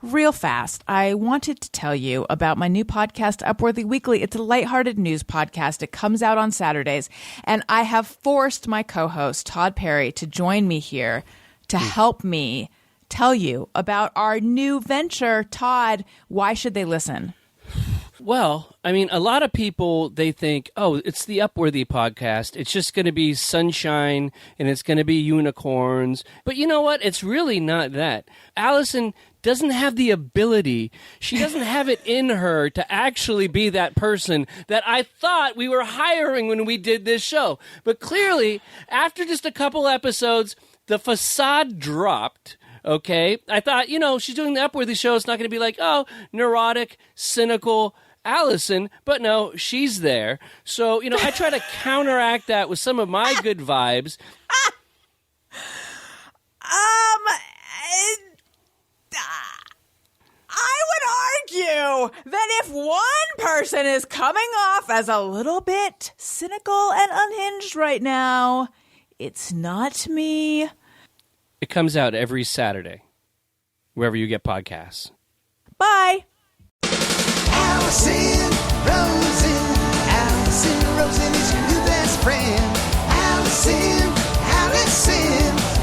Real fast, I wanted to tell you about my new podcast, Upworthy Weekly. It's a lighthearted news podcast. It comes out on Saturdays, and I have forced my co-host, Todd Perry, to join me here to help me tell you about our new venture. Todd, why should they listen? Well, I mean, a lot of people, they think, oh, it's the Upworthy podcast. It's just going to be sunshine and it's going to be unicorns. But you know what? It's really not that. Alison doesn't have the ability. She doesn't have it in her to actually be that person that I thought we were hiring when we did this show. But clearly, after just a couple episodes, the facade dropped. Okay? I thought, she's doing the Upworthy show. It's not going to be like, oh, neurotic, cynical Alison, but no, she's there. So, I try to counteract that with some of my good vibes. I would argue that if one person is coming off as a little bit cynical and unhinged right now, it's not me. It comes out every Saturday, wherever you get podcasts. Bye. Alison Rosen is your new best friend. Alison,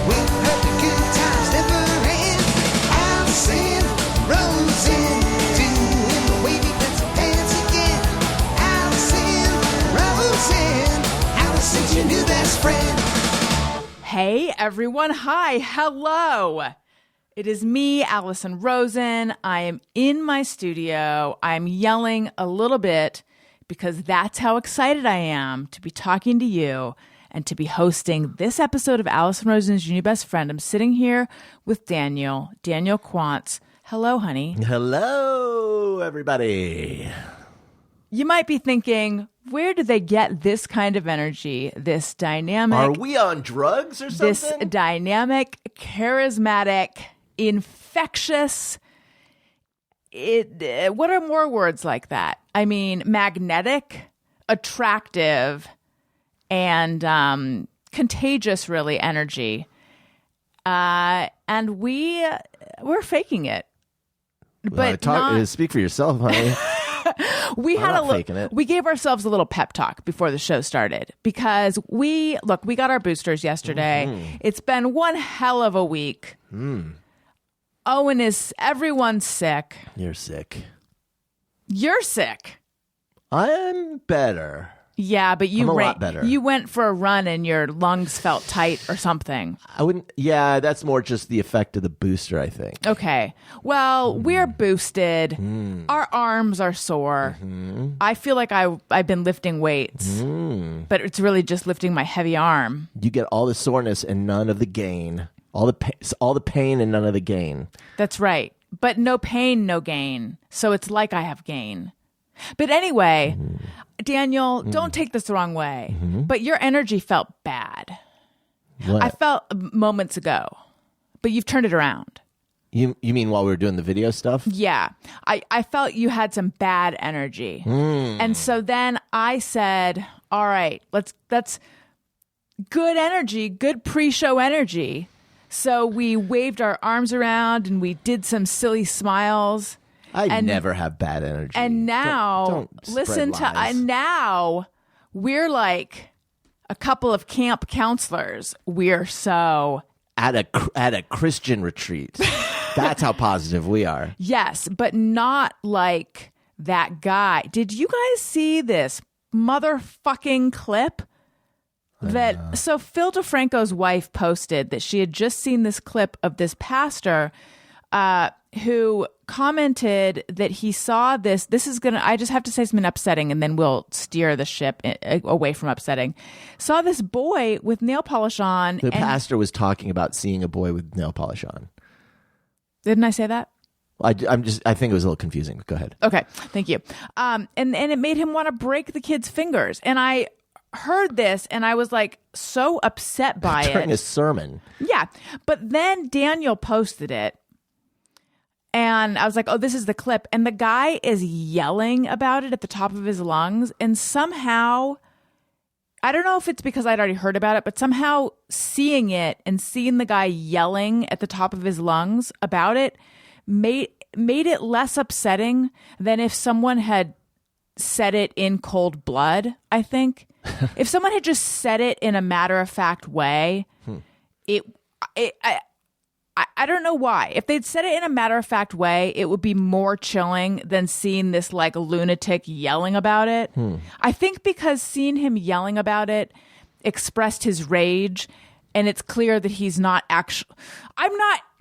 with her the good times never end. Alison Rosen, doing the wavy pencil dance again. Alison's your new best friend. Hey everyone, hi, hello. It is me, Alison Rosen. I am in my studio. I'm yelling a little bit because that's how excited I am to be talking to you and to be hosting this episode of Alison Rosen's Your New Best Friend. I'm sitting here with Daniel Quantz. Hello, honey. Hello, everybody. You might be thinking, where do they get this kind of energy, this dynamic? Are we on drugs or something? This dynamic, charismatic, infectious. What are more words like that? I mean, magnetic, attractive, and contagious, really, energy. And we're faking it. But speak for yourself, honey. We gave ourselves a little pep talk before the show started because we got our boosters yesterday. Mm-hmm. It's been one hell of a week. Everyone's sick. You're sick. You're sick. I'm better. Yeah, but I'm a lot better. You went for a run and your lungs felt tight or something. Yeah, that's more just the effect of the booster, I think. Okay. Well, we're boosted. Our arms are sore. I feel like I've been lifting weights, but it's really just lifting my heavy arm. You get all the soreness and none of the gain. All the pain and none of the gain. That's right. But no pain, no gain. So it's like I have gain. But anyway, Daniel, don't take this the wrong way, but your energy felt bad. What? I felt moments ago, but you've turned it around. You mean while we were doing the video stuff? Yeah. I felt you had some bad energy. And so then I said, all right, that's good energy, good pre-show energy. So we waved our arms around and we did some silly smiles. I never have bad energy. And now, don't listen spread lies. Now we're like a couple of camp counselors. We're so at a Christian retreat. That's how positive we are. Yes, but not like that guy. Did you guys see this motherfucking clip? So Phil DeFranco's wife posted that she had just seen this clip of this pastor who commented that he saw this. I just have to say something upsetting and then we'll steer the ship away from upsetting. Saw this boy with nail polish on. The pastor was talking about seeing a boy with nail polish on. Didn't I say that? I think it was a little confusing, but go ahead. Okay. Thank you. And it made him want to break the kid's fingers. And I heard this and I was like so upset by it. During a sermon. Yeah. But then Daniel posted it. And I was like, oh, this is the clip. And the guy is yelling about it at the top of his lungs. And somehow, I don't know if it's because I'd already heard about it, but somehow seeing it and seeing the guy yelling at the top of his lungs about it made it less upsetting than if someone had said it in cold blood, I think. If someone had just said it in a matter-of-fact way, I don't know why. If they'd said it in a matter-of-fact way, it would be more chilling than seeing this like lunatic yelling about it. I think because seeing him yelling about it expressed his rage, and it's clear that he's not actually...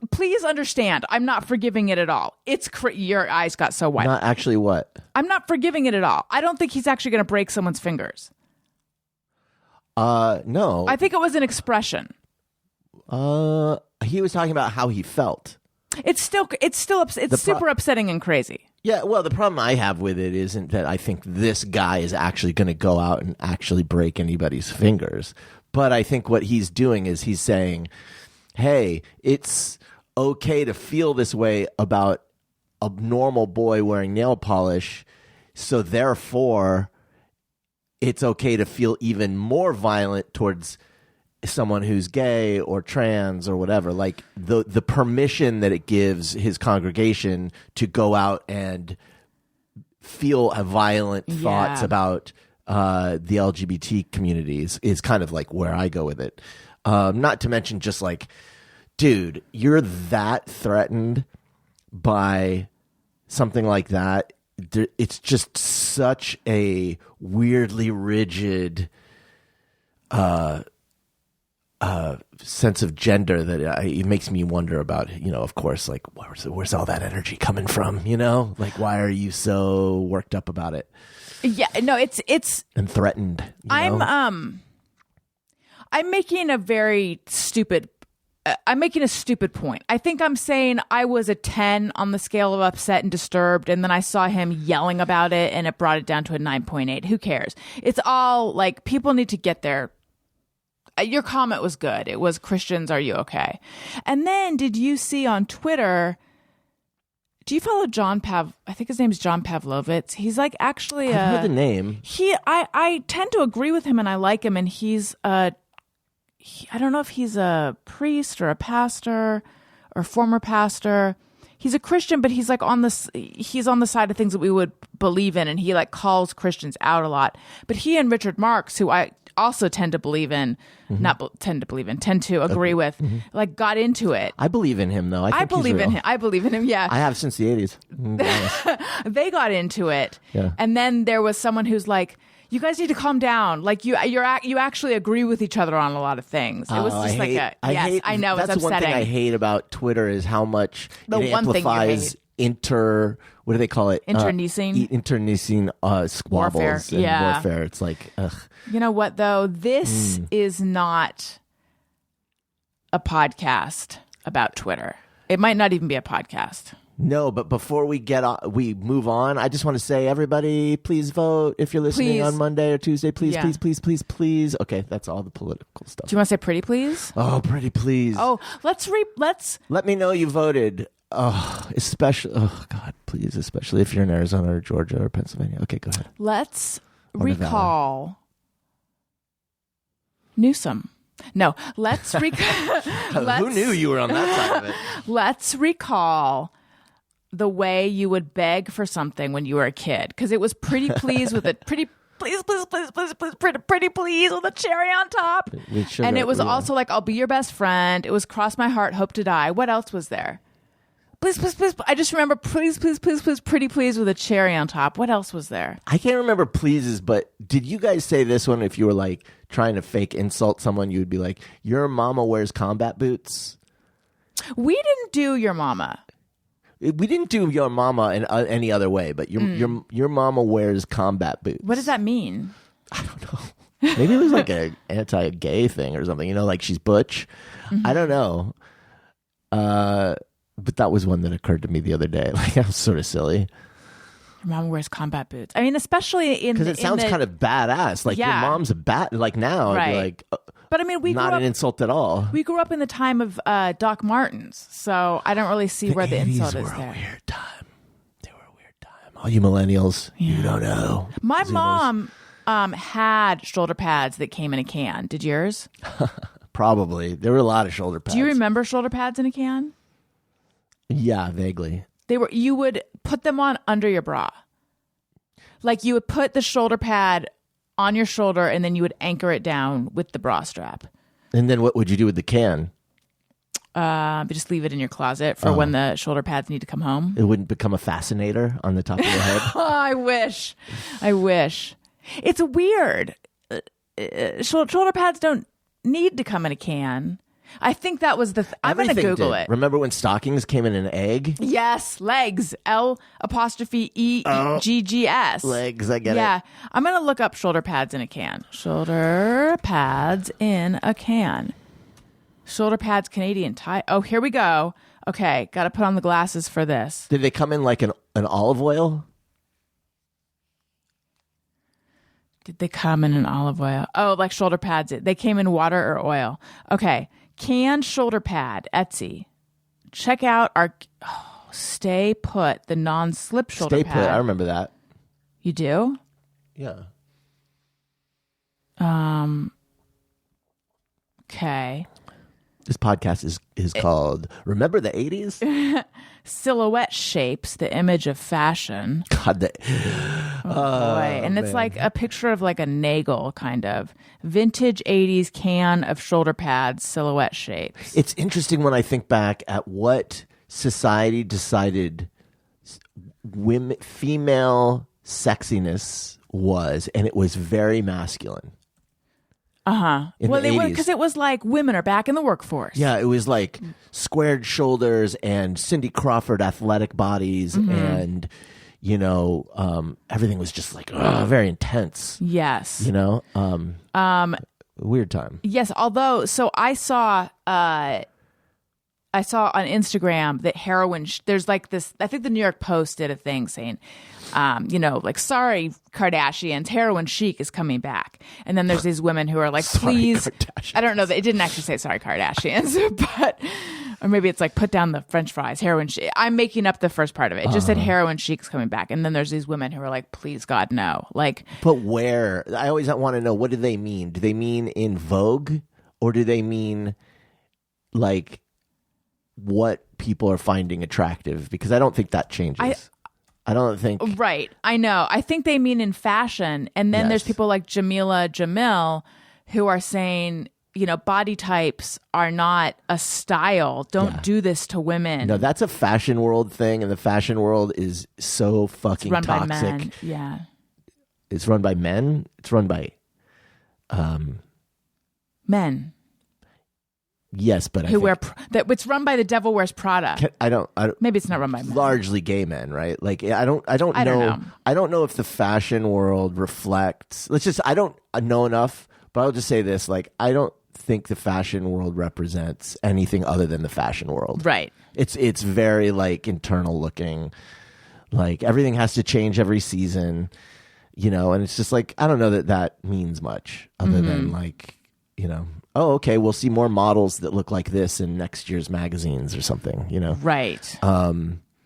Please understand, I'm not forgiving it at all. Your eyes got so wide. Not actually what? I'm not forgiving it at all. I don't think he's actually going to break someone's fingers. No. I think it was an expression. He was talking about how he felt. It's super upsetting and crazy. Yeah, well, the problem I have with it isn't that I think this guy is actually going to go out and actually break anybody's fingers. But I think what he's doing is he's saying, hey, it's okay to feel this way about a normal boy wearing nail polish, so therefore it's okay to feel even more violent towards someone who's gay or trans or whatever. Like the permission that it gives his congregation to go out and feel violent thoughts about the LGBT communities is kind of like where I go with it. Not to mention just like, dude, you're that threatened by something like that. It's just such a weirdly rigid sense of gender that it makes me wonder about, of course, like where's all that energy coming from, like why are you so worked up about it? Yeah, no, it's and threatened. I'm making a very stupid I'm making a stupid point. I think I'm saying I was a 10 on the scale of upset and disturbed, and then I saw him yelling about it, and it brought it down to a 9.8. Who cares? It's all like people need to get their... Your comment was good. It was, Christians, are you okay? And then did you see on Twitter... Do you follow John Pav? I think his name is John Pavlovitz. He's like actually... I've heard the name. I tend to agree with him, and I like him, and he's... I don't know if he's a priest or a pastor or former pastor. He's a Christian, but he's like he's on the side of things that we would believe in, and he like calls Christians out a lot. But he and Richard Marx, who I also tend to believe in, tend to agree with, like got into it. I believe in him though. I believe in him. I believe in him. Yeah, I have since the 80s. They got into it, yeah. And then there was someone who's like, you guys need to calm down. Like you actually agree with each other on a lot of things. It was just I know it's upsetting. That's one thing I hate about Twitter is how much it amplifies what do they call it? Internecine squabbles and warfare. It's like, ugh. You know what though? This is not a podcast about Twitter. It might not even be a podcast. No, but before we move on, I just want to say, everybody, please vote if you're listening on Monday or Tuesday. Please, please. Okay, that's all the political stuff. Do you want to say pretty please? Oh, pretty please. Oh, let's let me know you voted. Oh, God, please, especially if you're in Arizona or Georgia or Pennsylvania. Okay, go ahead. Let's recall Newsom. No, let's recall. Who knew you were on that side of it? Let's recall the way you would beg for something when you were a kid, because it was pretty please with it. Pretty please, pretty please with a cherry on top. And it was also like, I'll be your best friend. It was cross my heart, hope to die. What else was there? Please. I just remember please, pretty please with a cherry on top. What else was there? I can't remember pleases, but did you guys say this one if you were like trying to fake insult someone? You would be like, your mama wears combat boots. We didn't do your mama. We didn't do your mama in any other way, but your mama wears combat boots. What does that mean? I don't know. Maybe it was like an anti-gay thing or something. Like she's butch. I don't know. But that was one that occurred to me the other day. Like, that was sort of silly. Your mom wears combat boots. I mean, especially because it sounds kind of badass. Like your mom's a bat. Like now, right? I'd be like, but I mean, not an insult at all. We grew up in the time of Doc Martens, so I don't really see where the insult is there. They were a weird time. All you millennials, you don't know. My mom had shoulder pads that came in a can. Did yours? Probably. There were a lot of shoulder pads. Do you remember shoulder pads in a can? Yeah, vaguely. You would put them on under your bra. Like you would put the shoulder pad on your shoulder and then you would anchor it down with the bra strap. And then what would you do with the can? Just leave it in your closet for when the shoulder pads need to come home. It wouldn't become a fascinator on the top of your head? Oh, I wish. It's weird. Shoulder pads don't need to come in a can. I think that was I'm going to Google it. Remember when stockings came in an egg? Yes, legs. L''EGGS. Legs, I get it. Yeah, I'm going to look up shoulder pads in a can. Shoulder pads in a can. Shoulder pads Canadian tie. Oh, here we go. Okay, got to put on the glasses for this. Did they come in like an olive oil? Did they come in an olive oil? Oh, like shoulder pads. They came in water or oil. Okay. Canned shoulder pad, Etsy. Check out our Stay Put, the non-slip shoulder pad. Stay Put, I remember that. You do? Yeah. Okay. This podcast is called Remember the 80s? Silhouette shapes, the image of fashion. God, Oh boy. And it's like a picture of like a nagel, kind of. Vintage 80s can of shoulder pads, silhouette shapes. It's interesting when I think back at what society decided female sexiness was, and it was very masculine. Well, because it was like women are back in the workforce. Yeah, it was like squared shoulders and Cindy Crawford athletic bodies, and everything was just like very intense. Yes. Weird time. Yes, although I saw on Instagram that heroin there's like this, I think the New York Post did a thing saying like, sorry, Kardashians, heroin chic is coming back. And then there's these women who are like, please, I don't know, it didn't actually say sorry, Kardashians, or maybe it's like, put down the French fries, heroin chic. I'm making up the first part of it. It just said heroin chic is coming back. And then there's these women who are like, please, God, no. Like, but where? I always want to know, what do they mean? Do they mean in Vogue, or do they mean like what people are finding attractive? Because I don't think that changes. I don't think. Right. I know. I think they mean in fashion. And then there's people like Jamila Jamil who are saying, body types are not a style. Don't do this to women. No, that's a fashion world thing. And the fashion world is so fucking run toxic. By men. Yeah. It's run by men. It's run by men. Yes, but it's run by the Devil Wears Prada. I don't. Maybe it's not run by men. Largely gay men, right? Like I don't know. I don't know if the fashion world reflects. I don't know enough, but I'll just say this: like, I don't think the fashion world represents anything other than the fashion world. Right. It's very like internal looking. Like everything has to change every season, and it's just like I don't know that means much other than like oh, okay, we'll see more models that look like this in next year's magazines or something, Right.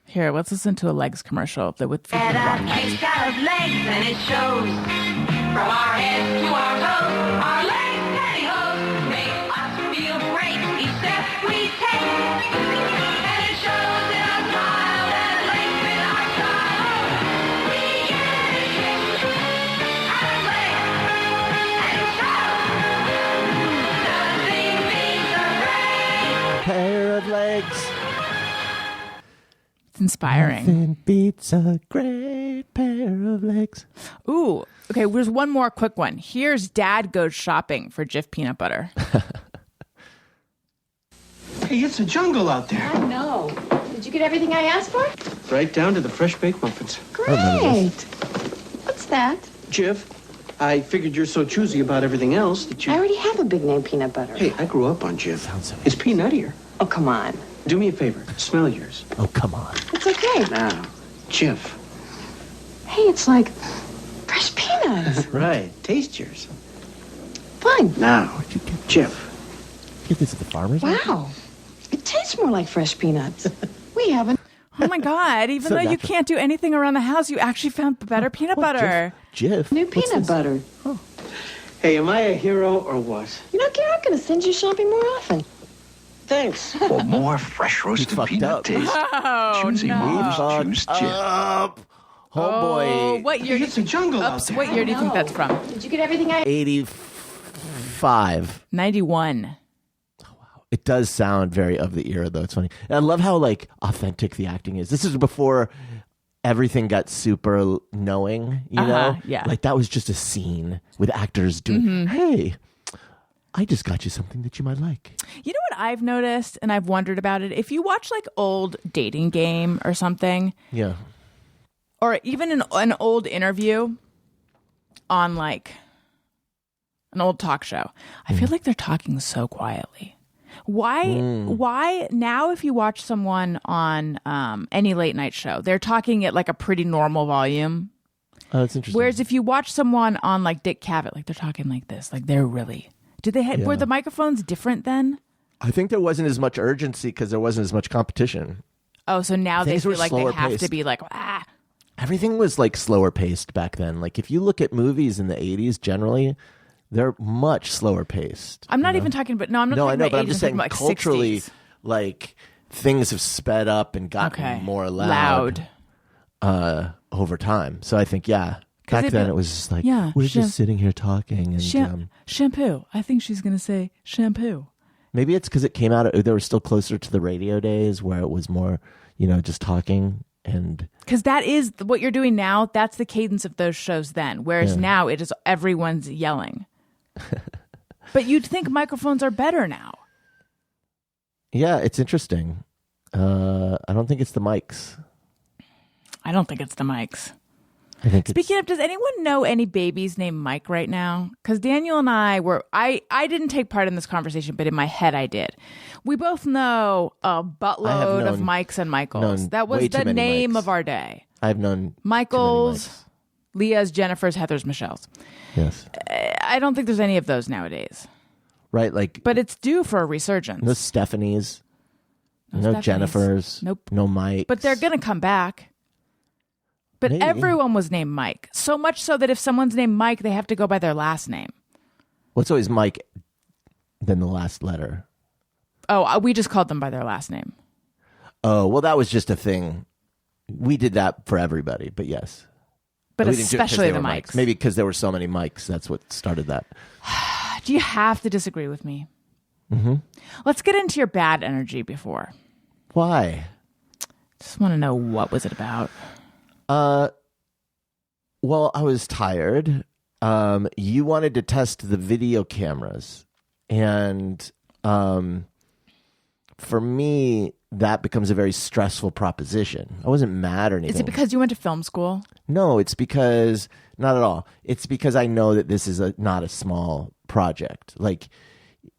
Here, let's listen to a legs commercial that would feature He's got legs and it shows. From our heads to our toes, our legs pantyhose make us feel great each step we take. And it shows in our smile and length in our style. We get it shaped our legs and it shows. Nothing beats a great pair of legs. It's inspiring. Nothing beats a great pair of legs. Ooh, okay, there's one more quick one. Here's Dad goes shopping for Jif peanut butter. Hey, it's a jungle out there. I know. Did you get everything I asked for? Right down to the fresh baked muffins. Great. What's that? Jif, I figured you're so choosy about everything else that you... I already have a big name peanut butter. Hey, I grew up on Jif. Sounds so It's peanuttier. Oh, come on. Do me a favor. Smell yours. Oh, come on. It's okay. Now, Jif. Hey, it's like fresh peanuts. Right. Taste yours. Fine. Now, Where'd you get Jif. this at the farmer's market? Wow. It tastes more like fresh peanuts. We haven't. Oh my God, even So though you natural. can't do anything around the house, you actually found better peanut butter. Jif. New What's peanut this? butter. Hey, am I a hero or what? You know, Gary, I'm going to send you shopping more often. Thanks. For more fresh roasted fucked peanut up. taste, choosy no. moms choose Jif. Up. Homeboy. What year? It's a jungle out Oops, there. what year do you think that's from? Did you get everything I... 85. 91. It does sound very of the era, though. It's funny. And I love how like authentic the acting is. This is before everything got super knowing, you know? Yeah. Like that was just a scene with actors doing, hey, I just got you something that you might like. You know what I've noticed, and I've wondered about it? If you watch like old Dating Game or something, Yeah. or even an old interview on like an old talk show, I feel like they're talking so quietly. Why now if you watch someone on any late night show, they're talking at like a pretty normal volume. Oh, that's interesting. Whereas if you watch someone on like Dick Cavett, like they're talking like this, like they're really... Were the microphones different then? I think there wasn't as much urgency because there wasn't as much competition. Oh, so now they Things feel were like they slower have to paced. be like, ah. Everything was like slower paced back then. Like if you look at movies in the 80s, generally, they're much slower paced. I'm not even talking about, no, I'm not No, I talking know, about but I'm 80s, just I'm saying talking about, like, culturally, 60s. like things have sped up and gotten more loud. Over time. So I think, back then it was just like, we're just sitting here talking. And shampoo. I think she's going to say shampoo. maybe it's because it came out, they were still closer to the radio days where it was more, just talking. And because that is what you're doing now. That's the cadence of those shows then. Whereas now it is everyone's yelling. But you'd think microphones are better now. yeah, it's interesting. I don't think it's the mics. I don't think it's the mics. I think Speaking of, does anyone know any babies named Mike right now? Because Daniel and I I didn't take part in this conversation, but in my head I did. We both know a buttload of Mikes and Michaels. That was way too the many name Mikes. of our day. I've known Michaels, too many Mikes. Leah's, Jennifer's, Heather's, Michelle's. Yes. I don't think there's any of those nowadays. Right, like But it's due for a resurgence. no Stephanies, no Stephanies. Jennifers, Nope. no Mike. But they're going to come back. But Maybe. everyone was named Mike. So much so that if someone's named Mike, they have to go by their last name. Well, it's always Mike, then the last letter. Oh, we just called them by their last name. Oh, well, that was just a thing. We did that for everybody, but yes. But We didn't do it 'cause especially they the were Mikes. Maybe because there were so many Mikes. That's what started that. Do you have to disagree with me? Mm-hmm. Let's get into your bad energy before. Why? Just want to know, what was it about? Well, I was tired. You wanted to test the video cameras. And for me, that becomes a very stressful proposition. I wasn't mad or anything. Is it because you went to film school? No, it's because, not at all. It's because I know that this is not a small project. Like,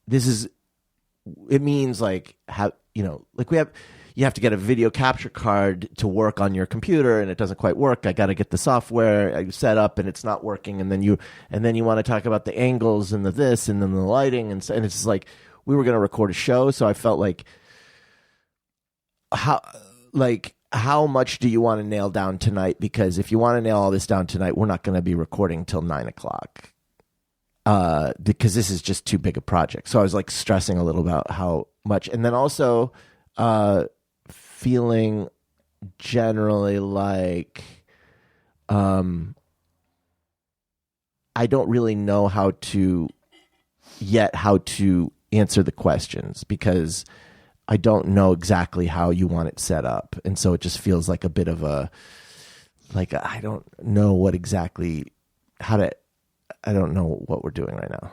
it means like, you have to get a video capture card to work on your computer, and it doesn't quite work. I got to get the software set up, and it's not working. And then you want to talk about the angles and the this, and then the lighting, and it's just like, we were going to record a show, so I felt like, how much do you want to nail down tonight? Because if you want to nail all this down tonight, we're not going to be recording till 9:00. Because this is just too big a project. So I was like stressing a little about how much, and then also feeling generally like I don't really know how to answer the questions because I don't know exactly how you want it set up. And so it just feels like a bit of I don't know I don't know what we're doing right now.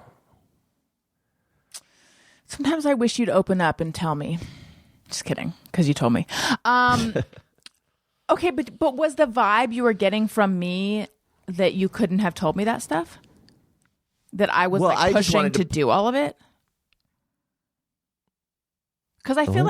Sometimes I wish you'd open up and tell me. Just kidding, because you told me. Okay, but was the vibe you were getting from me that you couldn't have told me that stuff? That I was I just pushing wanted to do all of it? Because I feel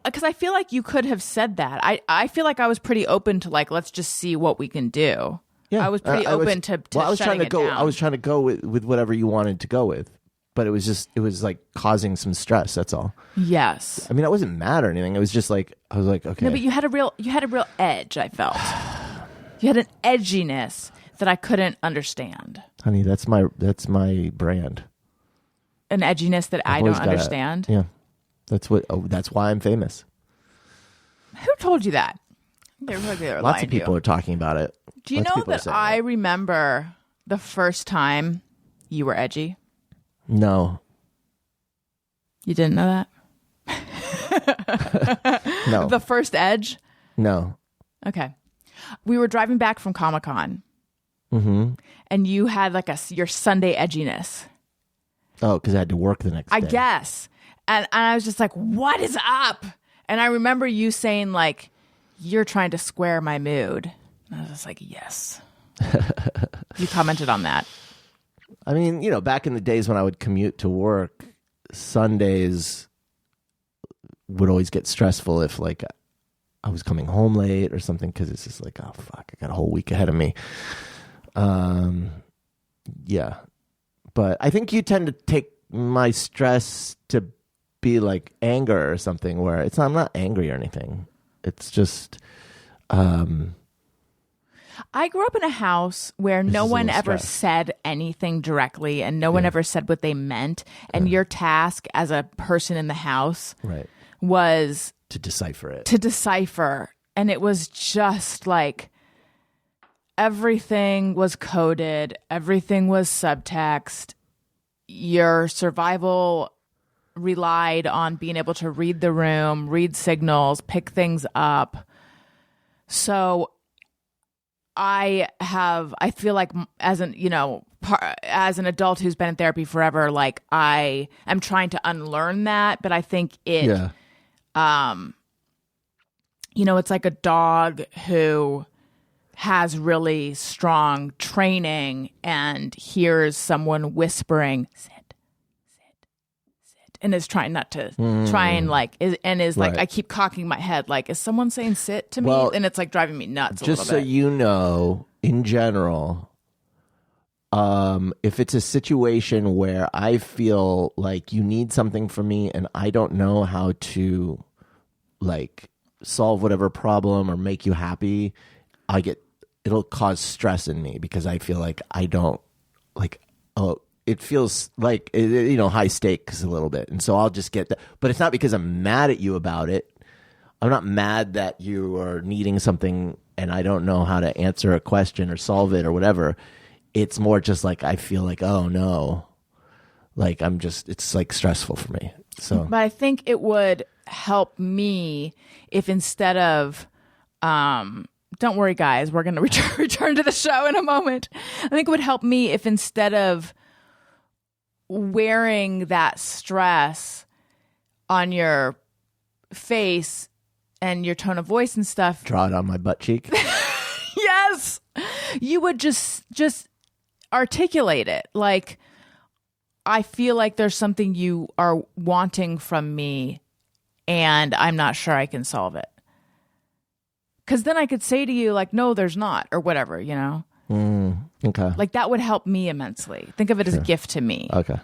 because I feel like you could have said that. I feel like I was pretty open to let's just see what we can do. Yeah, I was pretty open to I was trying to go. down. I was trying to go with whatever you wanted to go with, but it was like causing some stress. That's all. Yes. I mean, I wasn't mad or anything. It was just like I was like, okay. No, but you had a real edge. I felt you had an edginess that I couldn't understand. Honey, that's my brand. An edginess that I always don't gotta- understand. Yeah. That's why I'm famous. Who told you that? Lots of people are talking about it. Do you know that I remember the first time you were edgy? No. You didn't know that? No. The first edge? No. Okay. We were driving back from Comic-Con. Mm-hmm. And you had like your Sunday edginess. Oh, because I had to work the next day. I guess. And I was just like, what is up? And I remember you saying like, you're trying to square my mood. And I was just like, yes. You commented on that. I mean, back in the days when I would commute to work, Sundays would always get stressful if like I was coming home late or something, because it's just like, oh fuck, I got a whole week ahead of me. Yeah. But I think you tend to take my stress to be like anger or something, where I'm not angry or anything. It's just I grew up in a house where no one ever said anything directly, and no one ever said what they meant. And your task as a person in the house was to decipher it. And it was just like everything was coded, everything was subtext. Your survival relied on being able to read the room, read signals, pick things up. So I feel like as an adult who's been in therapy forever, like I am trying to unlearn that, but I think it's like a dog who has really strong training and hears someone whispering, sit, and is trying not to try and like, is like, I keep cocking my head, like, is someone saying sit to me? And it's like driving me nuts a little bit. Just so you know, in general, if it's a situation where I feel like you need something from me and I don't know how to like solve whatever problem or make you happy, it'll cause stress in me, because I feel like I don't like, it feels like, high stakes a little bit. And so I'll just get that. But it's not because I'm mad at you about it. I'm not mad that you are needing something and I don't know how to answer a question or solve it or whatever. It's more just like, I feel like, oh no, like it's like stressful for me. So, but I think it would help me if instead of, don't worry guys, we're going to return to the show in a moment. I think it would help me if instead of wearing that stress on your face and your tone of voice and stuff, draw it on my butt cheek. Yes, you would just articulate it. Like, I feel like there's something you are wanting from me and I'm not sure I can solve it. Because then I could say to you like, no, there's not, or whatever, Okay. Like that would help me immensely. Think of it as a gift to me. Okay.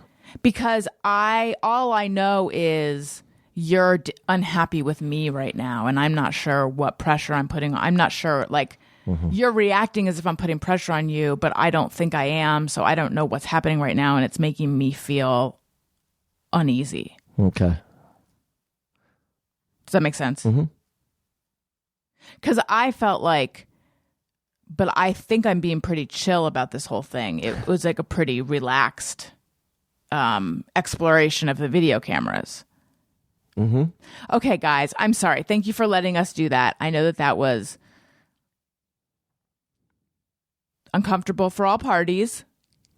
Because all I know is you're unhappy with me right now, and I'm not sure what pressure I'm putting on. I'm not sure, like, you're reacting as if I'm putting pressure on you, but I don't think I am, so I don't know what's happening right now, and it's making me feel uneasy. Okay. Does that make sense? Mm-hmm. Because I felt like, but I think I'm being pretty chill about this whole thing. It was like a pretty relaxed exploration of the video cameras. Mm-hmm. Okay, guys, I'm sorry. Thank you for letting us do that. I know that was uncomfortable for all parties.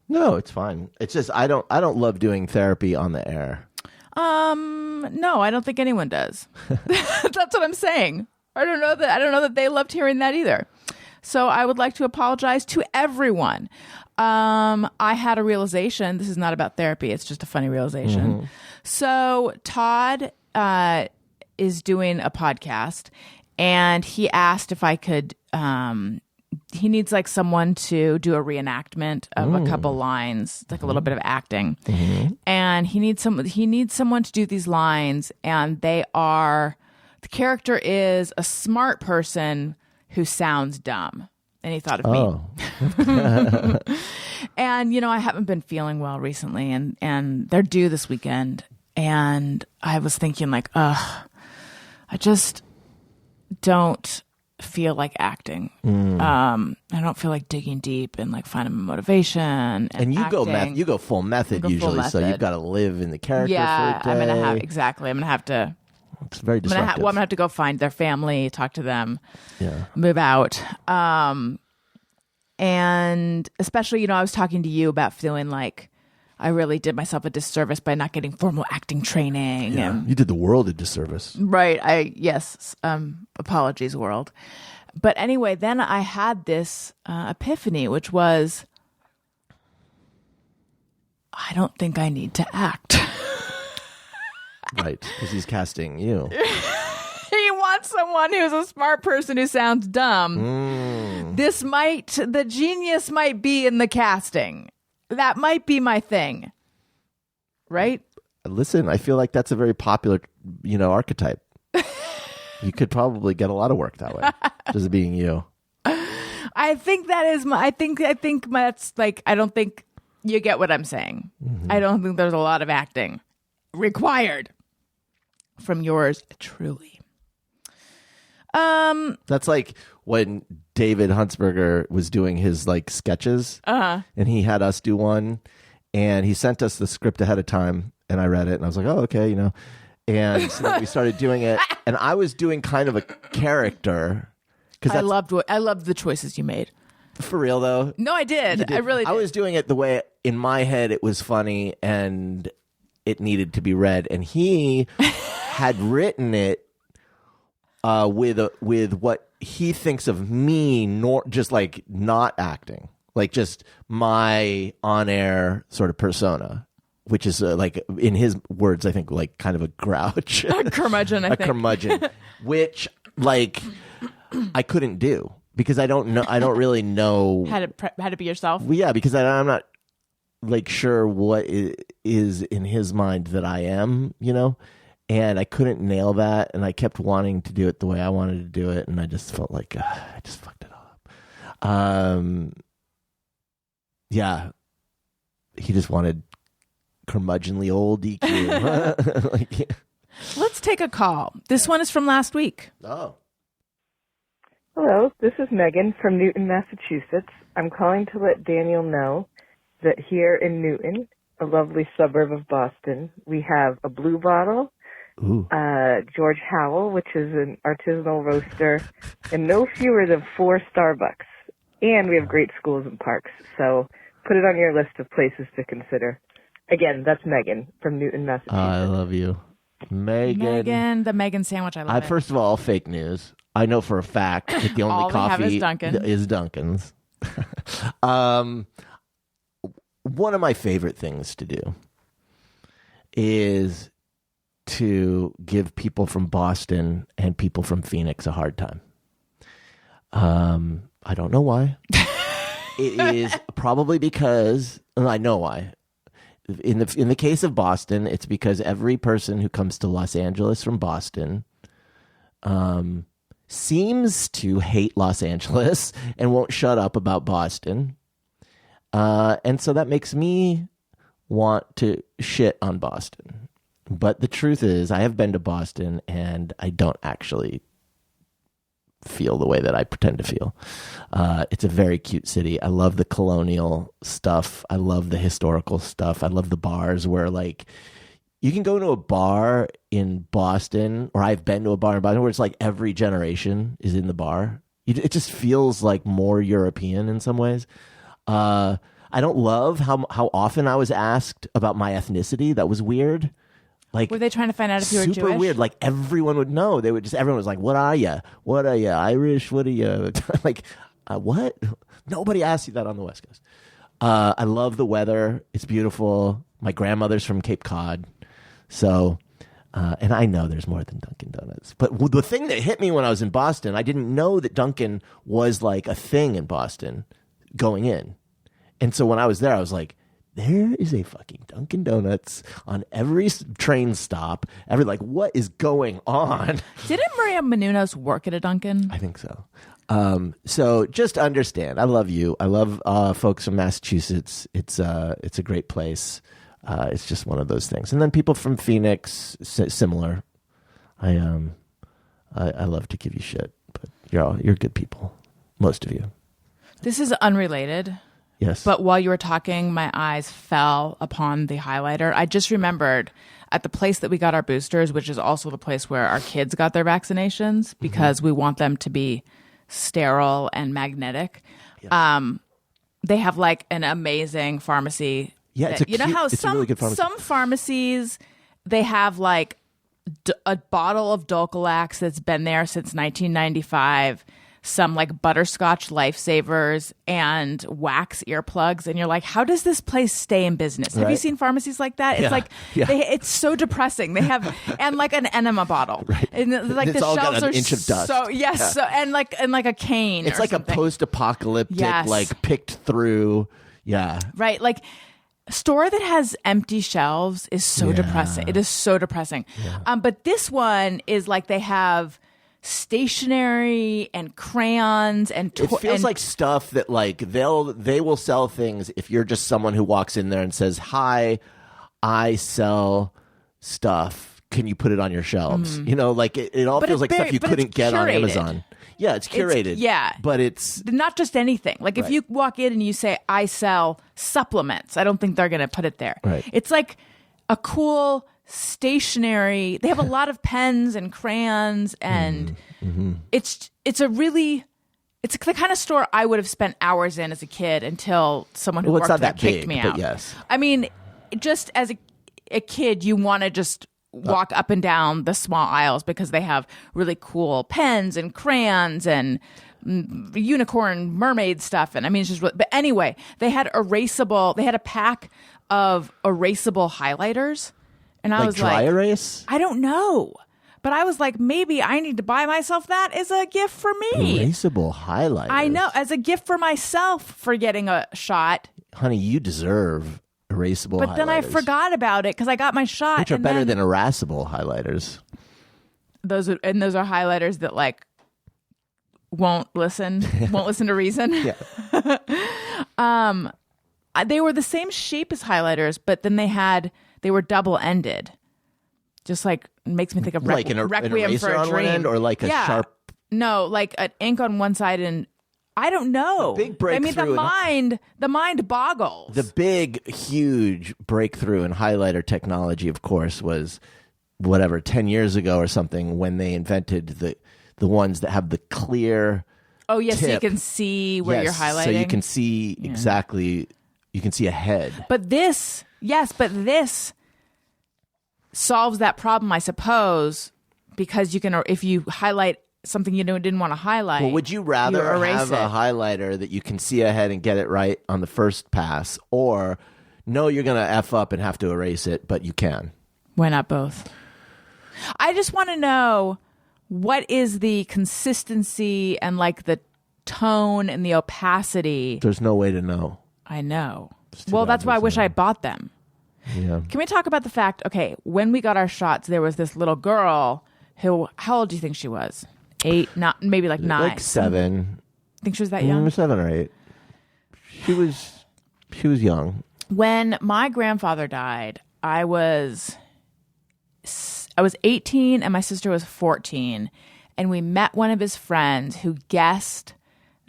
No, it's fine. It's just I don't love doing therapy on the air. No, I don't think anyone does. That's what I'm saying. I don't know that they loved hearing that either. So I would like to apologize to everyone. I had a realization. This is not about therapy. It's just a funny realization. Mm-hmm. So Todd is doing a podcast, and he asked if I could. He needs like someone to do a reenactment of a couple lines, like a little bit of acting, and he needs someone to do these lines, and the character is a smart person who sounds dumb. And he thought of me. And, I haven't been feeling well recently, and they're due this weekend. And I was thinking like, I just don't feel like acting. I don't feel like digging deep and like finding motivation. And you go acting. you go full method Go full usually, so method. you've got to live in the character Yeah, for a day. I'm gonna have to. It's very I'm disruptive. gonna have to go find their family, talk to them, Yeah. move out. And especially, I was talking to you about feeling like I really did myself a disservice by not getting formal acting training. Yeah. And, You did the world a disservice. right. Apologies, world. But anyway, then I had this epiphany, which was, I don't think I need to act. Right, because he's casting you. He wants someone who's a smart person who sounds dumb. The genius might be in the casting. That might be my thing. Right? Listen, I feel like that's a very popular, archetype. You could probably get a lot of work that way, just being you. I think that is I think that's like, I don't think you get what I'm saying. I don't think there's a lot of acting required from yours truly. That's like when David Huntsberger was doing his like sketches, and he had us do one, and he sent us the script ahead of time, and I read it, and I was like, oh, okay, and so then we started doing it, and I was doing kind of a character because I loved the choices you made. For real though. No, I did. I really did. I was doing it the way in my head it was funny and it needed to be read, and he had written it with what he thinks of me, just like not acting, like just my on-air sort of persona, which is like in his words, I think like kind of a grouch, A curmudgeon, I think. curmudgeon, which like I couldn't do because I don't really know Had to be yourself. Well, yeah, because I'm not like sure what is in his mind that I am, and I couldn't nail that, and I kept wanting to do it the way I wanted to do it, and I just felt like I just fucked it all up. Yeah, he just wanted curmudgeonly old EQ. Let's take a call. This one is from last week. Oh. Hello, this is Megan from Newton, Massachusetts. I'm calling to let Daniel know that here in Newton, a lovely suburb of Boston, we have a Blue Bottle, George Howell, which is an artisanal roaster, and no fewer than 4 Starbucks. And we have great schools and parks, so put it on your list of places to consider. Again, that's Megan from Newton, Massachusetts. I love you. Megan. The Megan sandwich. I love it. First of all, fake news. I know for a fact that the only All we have coffee is Dunkin'. is Dunkin's. One of my favorite things to do is to give people from Boston and people from Phoenix a hard time. I don't know why. It is probably because I know why. In the case of Boston, it's because every person who comes to Los Angeles from Boston seems to hate Los Angeles and won't shut up about Boston. And so that makes me want to shit on Boston. But the truth is, I have been to Boston and I don't actually feel the way that I pretend to feel. It's a very cute city. I love the colonial stuff. I love the historical stuff. I love the bars where like you can go to a bar in Boston, or I've been to a bar in Boston where it's like every generation is in the bar. It just feels like more European in some ways. I don't love how often I was asked about my ethnicity. That was weird. Like, were they trying to find out if you were Jewish? Super weird. Like everyone would know. Everyone was like, "What are you? What are you? Irish? What are you?" Like, what? Nobody asked you that on the West Coast. I love the weather. It's beautiful. My grandmother's from Cape Cod, so and I know there's more than Dunkin' Donuts. But the thing that hit me when I was in Boston, I didn't know that Dunkin' was like a thing in Boston going in, and so when I was there, I was like, there is a fucking Dunkin' Donuts on every train stop. What is going on? Didn't Maria Menounos work at a Dunkin'? I think so. So just understand, I love you. I love folks from Massachusetts. It's a great place. It's just one of those things. And then people from Phoenix, similar. I love to give you shit, but you're good people, most of you. This is unrelated. Yes. But while you were talking, my eyes fell upon the highlighter. I just remembered at the place that we got our boosters, which is also the place where our kids got their vaccinations, because we want them to be sterile and magnetic. Yes. They have like an amazing pharmacy. Yeah, it's a really good pharmacy. Some pharmacies, they have like a bottle of Dulcolax that's been there since 1995. Some like butterscotch lifesavers and wax earplugs, and you're like, how does this place stay in business? Have you seen pharmacies like that? It's like it's so depressing. They have and like an enema bottle, right? And like it's the all shelves got an are inch of dust. So yes, so, and like a cane. It's or like something. a post-apocalyptic, like picked through. Yeah, right. Like a store that has empty shelves is so depressing. It is so depressing. Yeah. But this one is like they have stationery and crayons and it feels like stuff that like they will sell things if you're just someone who walks in there and says, hi, I sell stuff, can you put it on your shelves? You know, like it all feels like stuff you couldn't get on Amazon. Yeah, it's curated. But it's not just anything. Like if you walk in and you say, I sell supplements, I don't think they're going to put it there. Right. It's like a cool stationery. They have a lot of pens and crayons, and it's the kind of store I would have spent hours in as a kid until someone who worked there kicked me out. Yes. I mean, just as a kid, you want to just walk up and down the small aisles because they have really cool pens and crayons and unicorn mermaid stuff. And I mean, it's just, but anyway, they had a pack of erasable highlighters. And I was dry like, erase? I don't know. But I was like, maybe I need to buy myself that as a gift for me. Erasable highlighters. I know, as a gift for myself for getting a shot. Honey, you deserve erasable highlighters. But then I forgot about it because I got my shot. Which are better than erasable highlighters. Those are highlighters that like won't listen to reason. Yeah. They were the same shape as highlighters, but then they were double-ended. Just like makes me think of like an Requiem eraser for a on Dream. one end, or like a sharp. No, like an ink on one side, and I don't know. The big breakthrough. I mean, the mind boggles. The big, huge breakthrough in highlighter technology, of course, was 10 years ago or something, when they invented the ones that have the clear. Oh yes, tip. so you can see where you're highlighting. So you can see exactly. You can see ahead. But this solves that problem, I suppose, because you can, if you highlight something you didn't want to highlight. Well, would you rather have a highlighter that you can see ahead and get it right on the first pass, or no, you're going to F up and have to erase it, but you can? Why not both? I just want to know, what is the consistency and like the tone and the opacity? There's no way to know. I know. Well, that's why I wish I bought them. Yeah. Can we talk about the fact, okay, when we got our shots, there was this little girl who, how old do you think she was? 8, maybe like 9. Like 7. Think she was that young? 7 or 8. She was young. When my grandfather died, I was 18 and my sister was 14, and we met one of his friends who guessed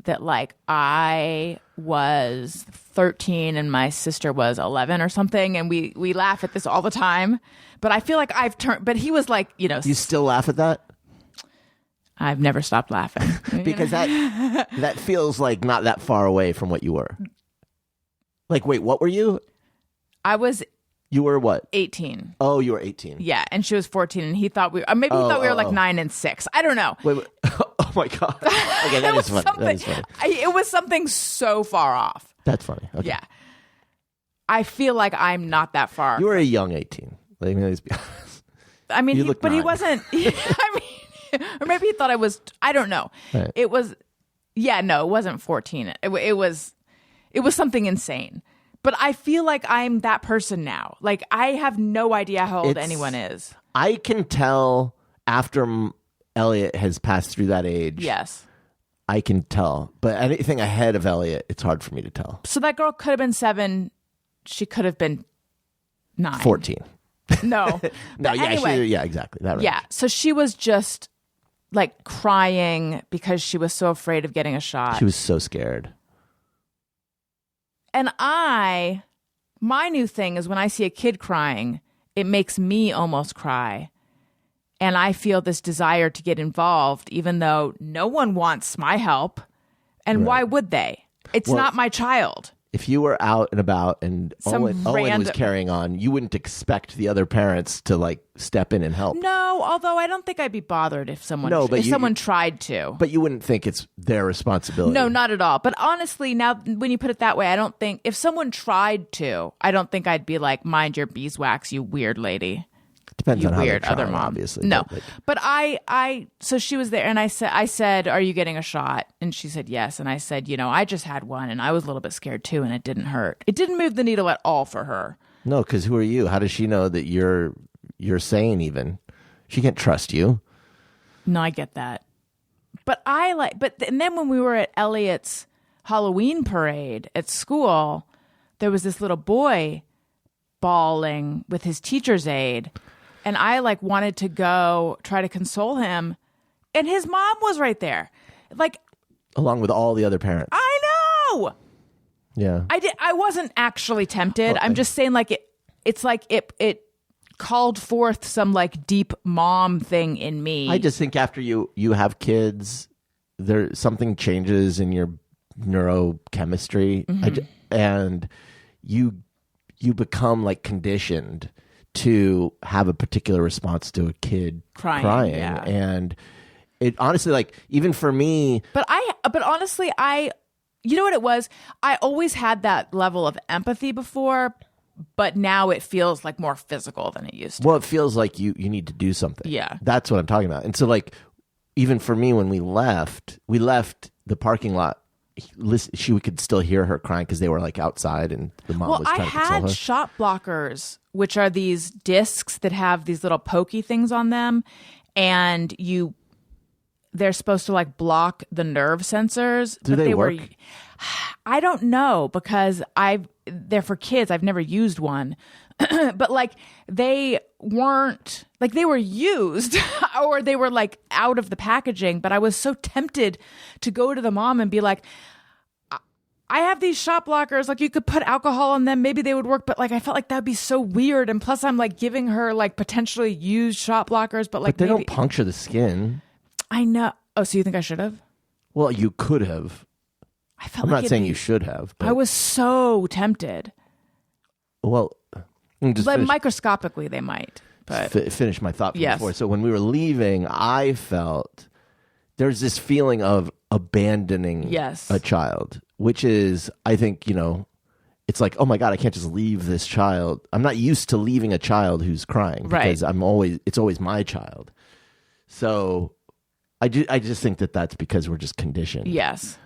that like I was 13 and my sister was 11 or something, and we laugh at this all the time. But I feel like I've turned. But he was like, you still laugh at that? I've never stopped laughing because that feels like not that far away from what you were. Like, wait, what were you? You were what? 18. Oh, you were 18. Yeah, and she was 14, and he thought we were like 9 and 6. I don't know. Wait. Oh my god. Okay, that is funny. That is funny. It was something so far off. That's funny. Okay. Yeah. I feel like I'm not that far. You were a young 18. Let me be honest. I mean, he wasn't. I mean, or maybe he thought I was. I don't know. Right. It was. Yeah, no, it wasn't 14. It was something insane. But I feel like I'm that person now. Like, I have no idea how old anyone is. I can tell after Elliot has passed through that age. Yes. I can tell. But anything ahead of Elliot, it's hard for me to tell. So that girl could have been 7. She could have been 9. 14. No. No, But yeah, anyway, yeah, exactly. That range. yeah. So she was just like crying because she was so afraid of getting a shot. She was so scared. And my new thing is when I see a kid crying, it makes me almost cry. And I feel this desire to get involved, even though no one wants my help. And why would they? It's not my child. If you were out and about and Owen was random- carrying on, you wouldn't expect the other parents to like step in and help. No, although I don't think I'd be bothered if someone someone tried to. But you wouldn't think it's their responsibility. No, not at all. But honestly, now when you put it that way, I don't think if someone tried to, I don't think I'd be like, mind your beeswax, you weird lady. Depends You on how weird they're other trying, mom. obviously. No, but, like, but I so she was there, and I said, "Are you getting a shot?" And she said, "Yes." And I said, I just had one, and I was a little bit scared too, and it didn't hurt. It didn't move the needle at all for her. no, because who are you? How does she know that you're sane? Even she can't trust you. No, I get that, but and then when we were at Elliot's Halloween parade at school, there was this little boy bawling with his teacher's aide. And I wanted to go try to console him. And his mom was right there. Along with all the other parents. I know. Yeah. I wasn't actually tempted. I'm just saying it's like it called forth some deep mom thing in me. I just think after you have kids, something changes in your neurochemistry. And you become conditioned to have a particular response to a kid crying. Yeah. And it honestly, even for me, But honestly, you know what it was? I always had that level of empathy before, but now it feels more physical than it used to. well, it feels like you need to do something. Yeah. That's what I'm talking about. And so even for me, when we left the parking lot, she could still hear her crying because they were outside and the mom was trying to console her. I had shot blockers, which are these discs that have these little pokey things on them, and they're supposed to block the nerve sensors. Do they work? I don't know because they're for kids. I've never used one. But they weren't they were used or they were out of the packaging, but I was so tempted to go to the mom and be like, I have these shot blockers, you could put alcohol on them, maybe they would work, but I felt that'd be so weird, and plus I'm giving her potentially used shot blockers, but they maybe... don't puncture the skin. I know. Oh, so you think I should have? Well, you could have. I felt I'm not it'd saying be- you should have. But, I was so tempted. well, just finish, Microscopically they might, but finish my thought from Yes. before. So when we were leaving, I felt there's this feeling of abandoning Yes. a child, which is, I think, it's oh my God, I can't just leave this child. I'm not used to leaving a child who's crying because it's always my child. So I just think that's because we're just conditioned. yes.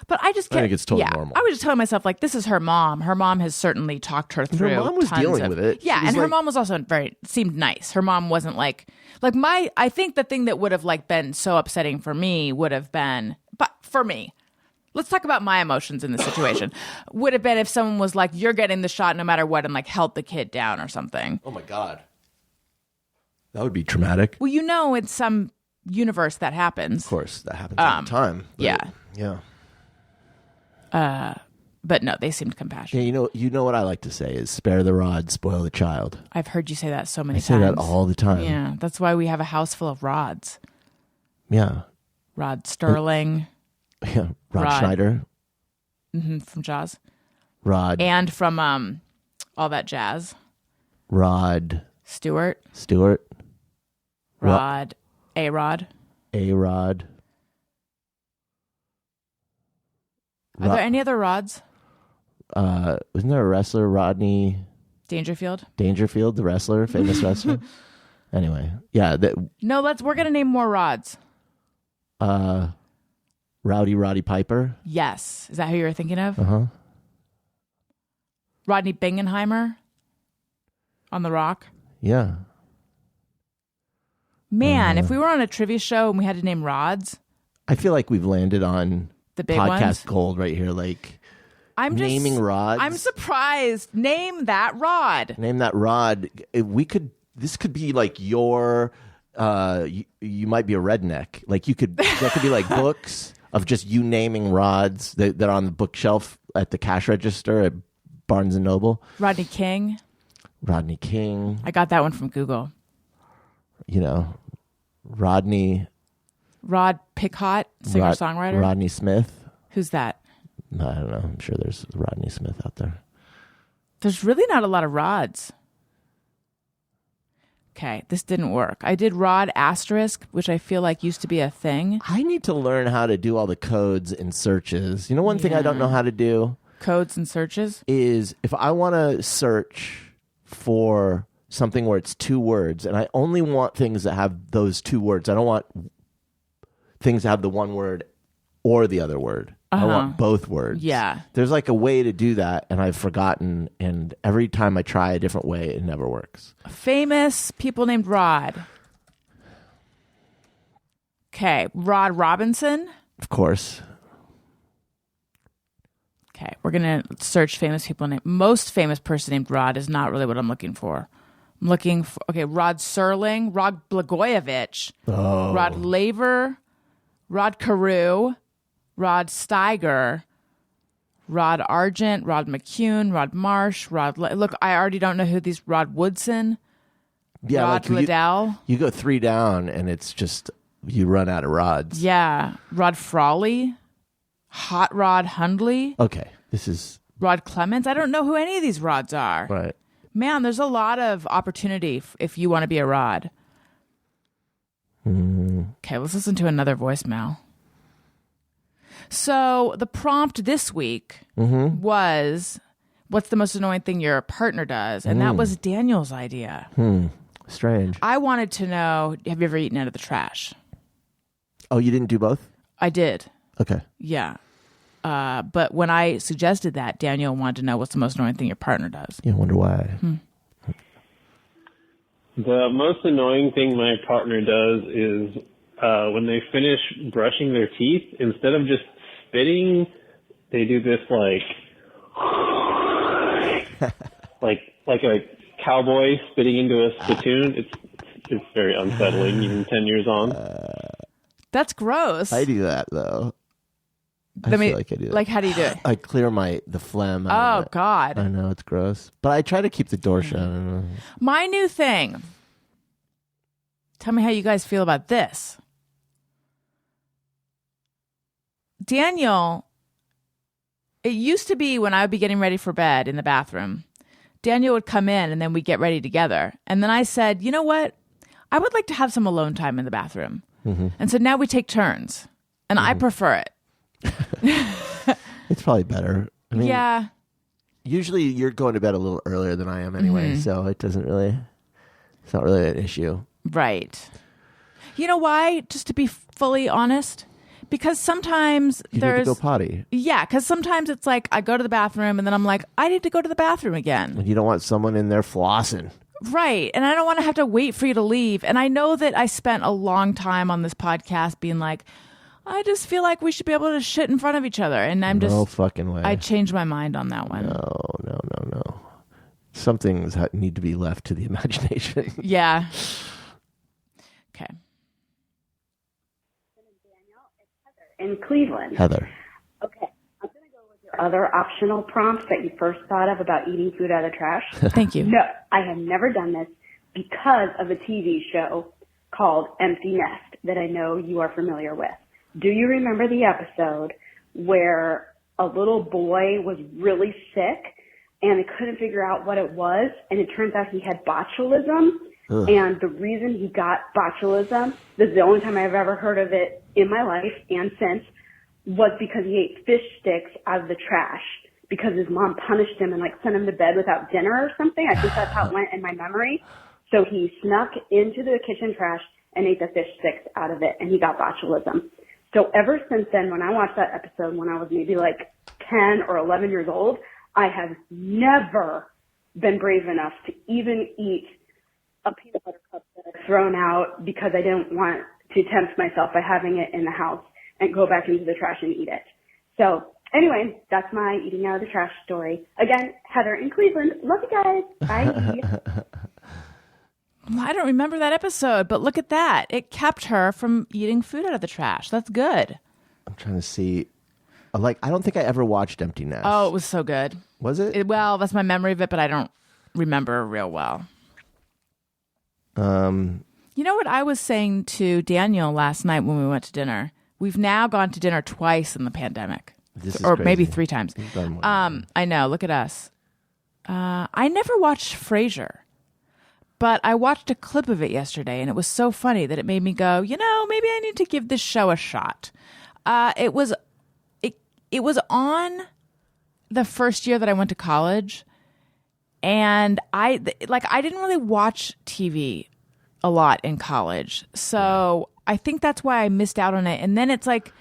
But I just I think it's totally normal. I was just telling myself this is her mom. Her mom has certainly talked her through. mom was tons dealing of- with it. Yeah, She was and her mom was also seemed nice. Her mom wasn't I think the thing that would have been so upsetting for me would have been, but for me, let's talk about my emotions in this situation. Would have been if someone was you're getting the shot no matter what, and held the kid down or something. Oh my God. That would be traumatic. Well, in some universe that happens. Of course, that happens all the time. But yeah. Yeah. But no, they seemed compassionate. Yeah, you know what I like to say is spare the rod, spoil the child. I've heard you say that so many I times. say that all the time. Yeah, that's why we have a house full of rods. Yeah. Rod Sterling Yeah. Rod Rod. Schneider. from Jaws. Rod. And from All That Jazz. Rod Stewart. Stewart. Rod. A-Rod. A-Rod. Are there any other Rods? Wasn't there a wrestler, Rodney Dangerfield? Dangerfield, the wrestler, famous wrestler? Anyway, yeah. No, we're going to name more Rods. Roddy Piper. Yes. Is that who you were thinking of? Uh-huh. Rodney Bingenheimer on The Rock. Yeah. Man, if we were on a trivia show and we had to name Rods, I feel like we've landed on the big podcast ones. gold right here. naming rods. I'm surprised. Name that rod. Name that rod. This could be like your. You might be a redneck. Like that could be like books of just you naming rods that are on the bookshelf at the cash register at Barnes and Noble. Rodney King. I got that one from Google. Rod Pickott, singer-songwriter. Rodney Smith. Who's that? I don't know. I'm sure there's Rodney Smith out there. There's really not a lot of rods. Okay, this didn't work. I did rod asterisk, which I feel like used to be a thing. I need to learn how to do all the codes and searches. One thing I don't know how to do? Codes and searches? Is if I want to search for something where it's 2 words, and I only want things that have those 2 words. I don't want things that have the one word or the other word. I want both words. Yeah. There's like a way to do that, and I've forgotten, and every time I try a different way, it never works. Famous people named Rod. Okay, Rod Robinson. Of course. Okay, we're going to search famous people named. Most famous person named Rod is not really what I'm looking for. I'm looking for, Rod Serling, Rod Blagojevich, Rod Laver, Rod Carew, Rod Steiger, Rod Argent, Rod McCune, Rod Marsh, look, I already don't know who these, Rod Woodson, Rod Liddell. You go 3 down, and it's just, you run out of rods. Yeah, Rod Frawley, Hot Rod Hundley. Okay, this is... Rod Clements. I don't know who any of these rods are. Right. Man, there's a lot of opportunity if you want to be a rod. Okay, let's listen to another voicemail. So the prompt this week was, what's the most annoying thing your partner does? And that was Daniel's idea. Strange. I wanted to know, have you ever eaten out of the trash? Oh, you didn't do both? I did. Okay. Yeah. But when I suggested that, Daniel wanted to know what's the most annoying thing your partner does. You wonder why. The most annoying thing my partner does is when they finish brushing their teeth, instead of just spitting, they do this like a cowboy spitting into a spittoon. It's very unsettling, even 10 years on. That's gross. I do that though. I feel like I do that. Like, how do you do it? I clear the phlegm. Oh, God. I know, it's gross. But I try to keep the door shut. My new thing. Tell me how you guys feel about this. Daniel, it used to be when I would be getting ready for bed in the bathroom, Daniel would come in and then we'd get ready together. And then I said, you know what? I would like to have some alone time in the bathroom. And so now we take turns. And I prefer it. It's probably better. I mean, yeah. Usually you're going to bed a little earlier than I am anyway, so it's not really an issue. Right. You know why? Just to be fully honest, because sometimes You there's need to go potty. Yeah, because sometimes it's like I go to the bathroom and then I'm like, I need to go to the bathroom again. And you don't want someone in there flossing. Right. And I don't want to have to wait for you to leave. And I know that I spent a long time on this podcast being like, I just feel like we should be able to shit in front of each other. And I'm just... No fucking way. I changed my mind on that one. No. Some things need to be left to the imagination. Yeah. Okay. In Cleveland. Heather. Okay. I'm going to go with your other optional prompts that you first thought of about eating food out of the trash. Thank you. No, I have never done this because of a TV show called Empty Nest that I know you are familiar with. Do you remember the episode where a little boy was really sick and they couldn't figure out what it was, and it turns out he had botulism? Ugh. And the reason he got botulism, this is the only time I've ever heard of it in my life and since, was because he ate fish sticks out of the trash because his mom punished him and sent him to bed without dinner or something. I think that's how it went in my memory. So he snuck into the kitchen trash and ate the fish sticks out of it, and he got botulism. So ever since then, when I watched that episode when I was maybe 10 or 11 years old, I have never been brave enough to even eat a peanut butter cup that I've thrown out because I didn't want to tempt myself by having it in the house and go back into the trash and eat it. So Anyway, that's my eating out of the trash story. Again, Heather in Cleveland. Love you guys. Bye. Well, I don't remember that episode, but look at that. It kept her from eating food out of the trash. That's good. I'm trying to see. I don't think I ever watched Empty Nest. Oh, it was so good. Was it? Well, that's my memory of it, but I don't remember real well. You know what I was saying to Daniel last night when we went to dinner? We've now gone to dinner twice in the pandemic. Or crazy. Maybe 3 times. I know. Look at us. I never watched Frasier, but I watched a clip of it yesterday, and it was so funny that it made me go, maybe I need to give this show a shot. It was on the first year that I went to college, and I didn't really watch TV a lot in college, so I think that's why I missed out on it. And then it's like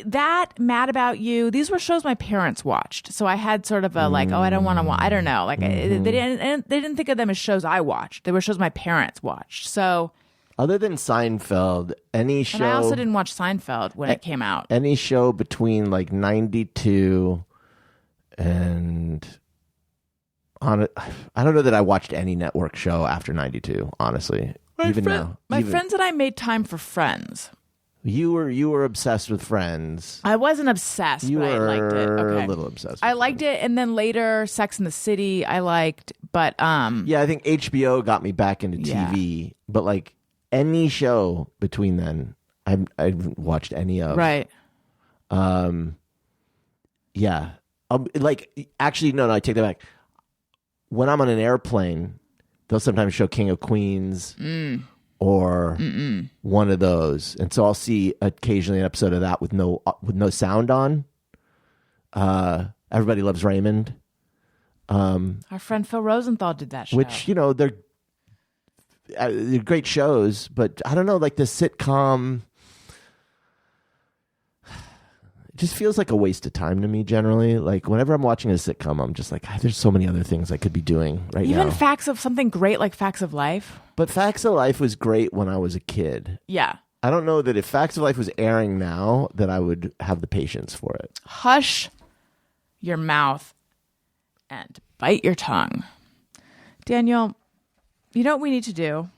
that, Mad About You, these were shows my parents watched, so I had sort of a I don't want to watch. I don't know, they didn't think of them as shows I watched. They were shows my parents watched. So other than Seinfeld, any show, and I also didn't watch Seinfeld when it came out. Any show between 92 and I don't know that I watched any network show after 92. Honestly, My friends and I made time for Friends. You were obsessed with Friends. I wasn't obsessed, but I liked it. Okay. A little obsessed. I liked it, and then later Sex and the City I liked, but yeah, I think HBO got me back into TV. But any show between then, I haven't watched any of. Right. Yeah. Actually, no, I take that back. When I'm on an airplane, they'll sometimes show King of Queens. Or one of those, and so I'll see occasionally an episode of that with no sound on. Everybody Loves Raymond. Our friend Phil Rosenthal did that show. Which they're great shows, but I don't know, the sitcom. It just feels like a waste of time to me generally. Whenever I'm watching a sitcom, I'm just there's so many other things I could be doing right now. Even Facts of something great like Facts of Life. But Facts of Life was great when I was a kid. Yeah. I don't know that if Facts of Life was airing now, that I would have the patience for it. Hush your mouth and bite your tongue. Daniel, you know what we need to do?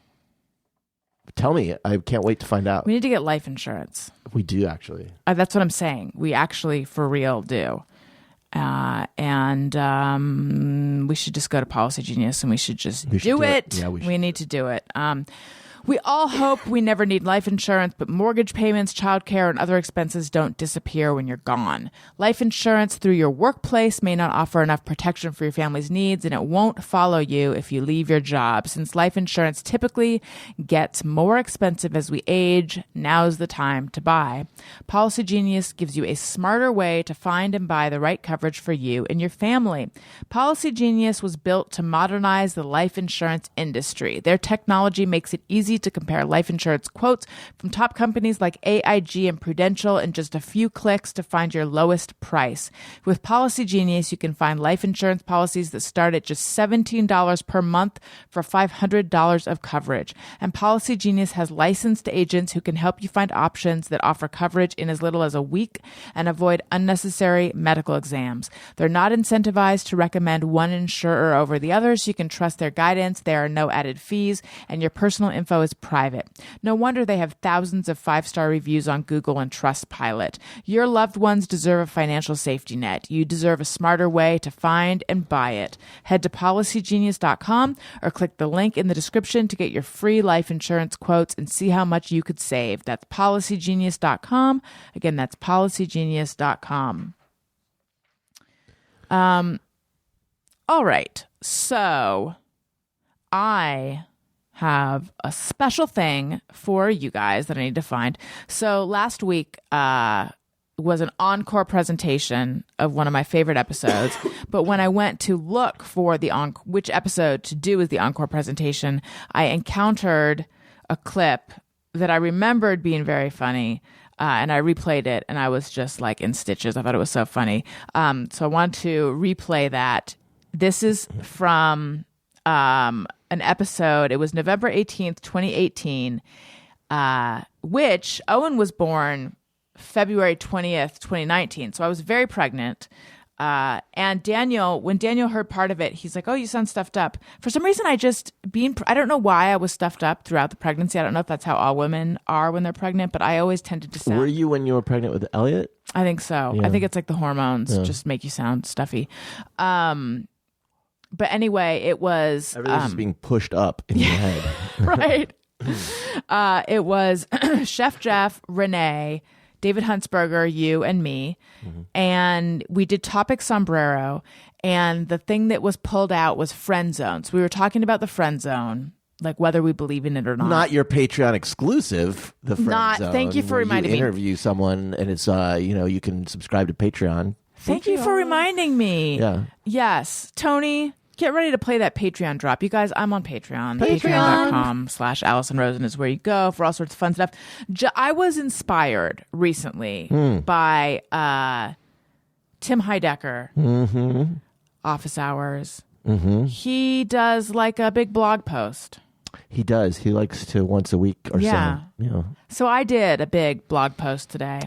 Tell me. I can't wait to find out. We need to get life insurance. We do, actually. That's what I'm saying. We actually, for real, do. And we should just go to Policy Genius and we should just do it. Yeah, we need to do it. We all hope we never need life insurance, but mortgage payments, childcare, and other expenses don't disappear when you're gone. Life insurance through your workplace may not offer enough protection for your family's needs, and it won't follow you if you leave your job. Since life insurance typically gets more expensive as we age, now's the time to buy. Policy Genius gives you a smarter way to find and buy the right coverage for you and your family. Policy Genius was built to modernize the life insurance industry. Their technology makes it easy to compare life insurance quotes from top companies like AIG and Prudential in just a few clicks to find your lowest price. With Policy Genius, you can find life insurance policies that start at just $17 per month for $500 of coverage. And Policy Genius has licensed agents who can help you find options that offer coverage in as little as a week and avoid unnecessary medical exams. They're not incentivized to recommend one insurer over the other, so you can trust their guidance. There are no added fees, and your personal info is private. No wonder they have thousands of 5-star reviews on Google and Trustpilot. Your loved ones deserve a financial safety net. You deserve a smarter way to find and buy it. Head to PolicyGenius.com or click the link in the description to get your free life insurance quotes and see how much you could save. That's PolicyGenius.com. Again, that's PolicyGenius.com. All right. So I have a special thing for you guys that I need to find. So last week was an encore presentation of one of my favorite episodes. But when I went to look for which episode to do as the encore presentation, I encountered a clip that I remembered being very funny. And I replayed it, and I was just in stitches. I thought it was so funny. So I want to replay that. This is from an episode. It was November 18th, 2018, which Owen was born February 20th, 2019. So I was very pregnant. And when Daniel heard part of it, he's like, "Oh, you sound stuffed up." For some reason, I don't know why I was stuffed up throughout the pregnancy. I don't know if that's how all women are when they're pregnant, but I always tended to sound. Were you when you were pregnant with Elliot? I think so. Yeah. I think it's like the hormones just make you sound stuffy. But anyway, it was Everything's just being pushed up in your head. right. It was Chef Jeff, Renee, David Huntsberger, you, and me. And we did Topic Sombrero. And the thing that was pulled out was friend zone. So we were talking about the friend zone, like whether we believe in it or not. Not your Patreon exclusive, the friend zone. Thank you for reminding me. You interview someone, and it's you can subscribe to Patreon. Thank you for reminding me. Yeah. Yes. Tony, get ready to play that Patreon drop. You guys, I'm on Patreon. Patreon.com/Alison Rosen is where you go for all sorts of fun stuff. I was inspired recently by Tim Heidecker, Office Hours. He does like a big blog post. He does. He likes to once a week or so. Yeah. So I did a big blog post today.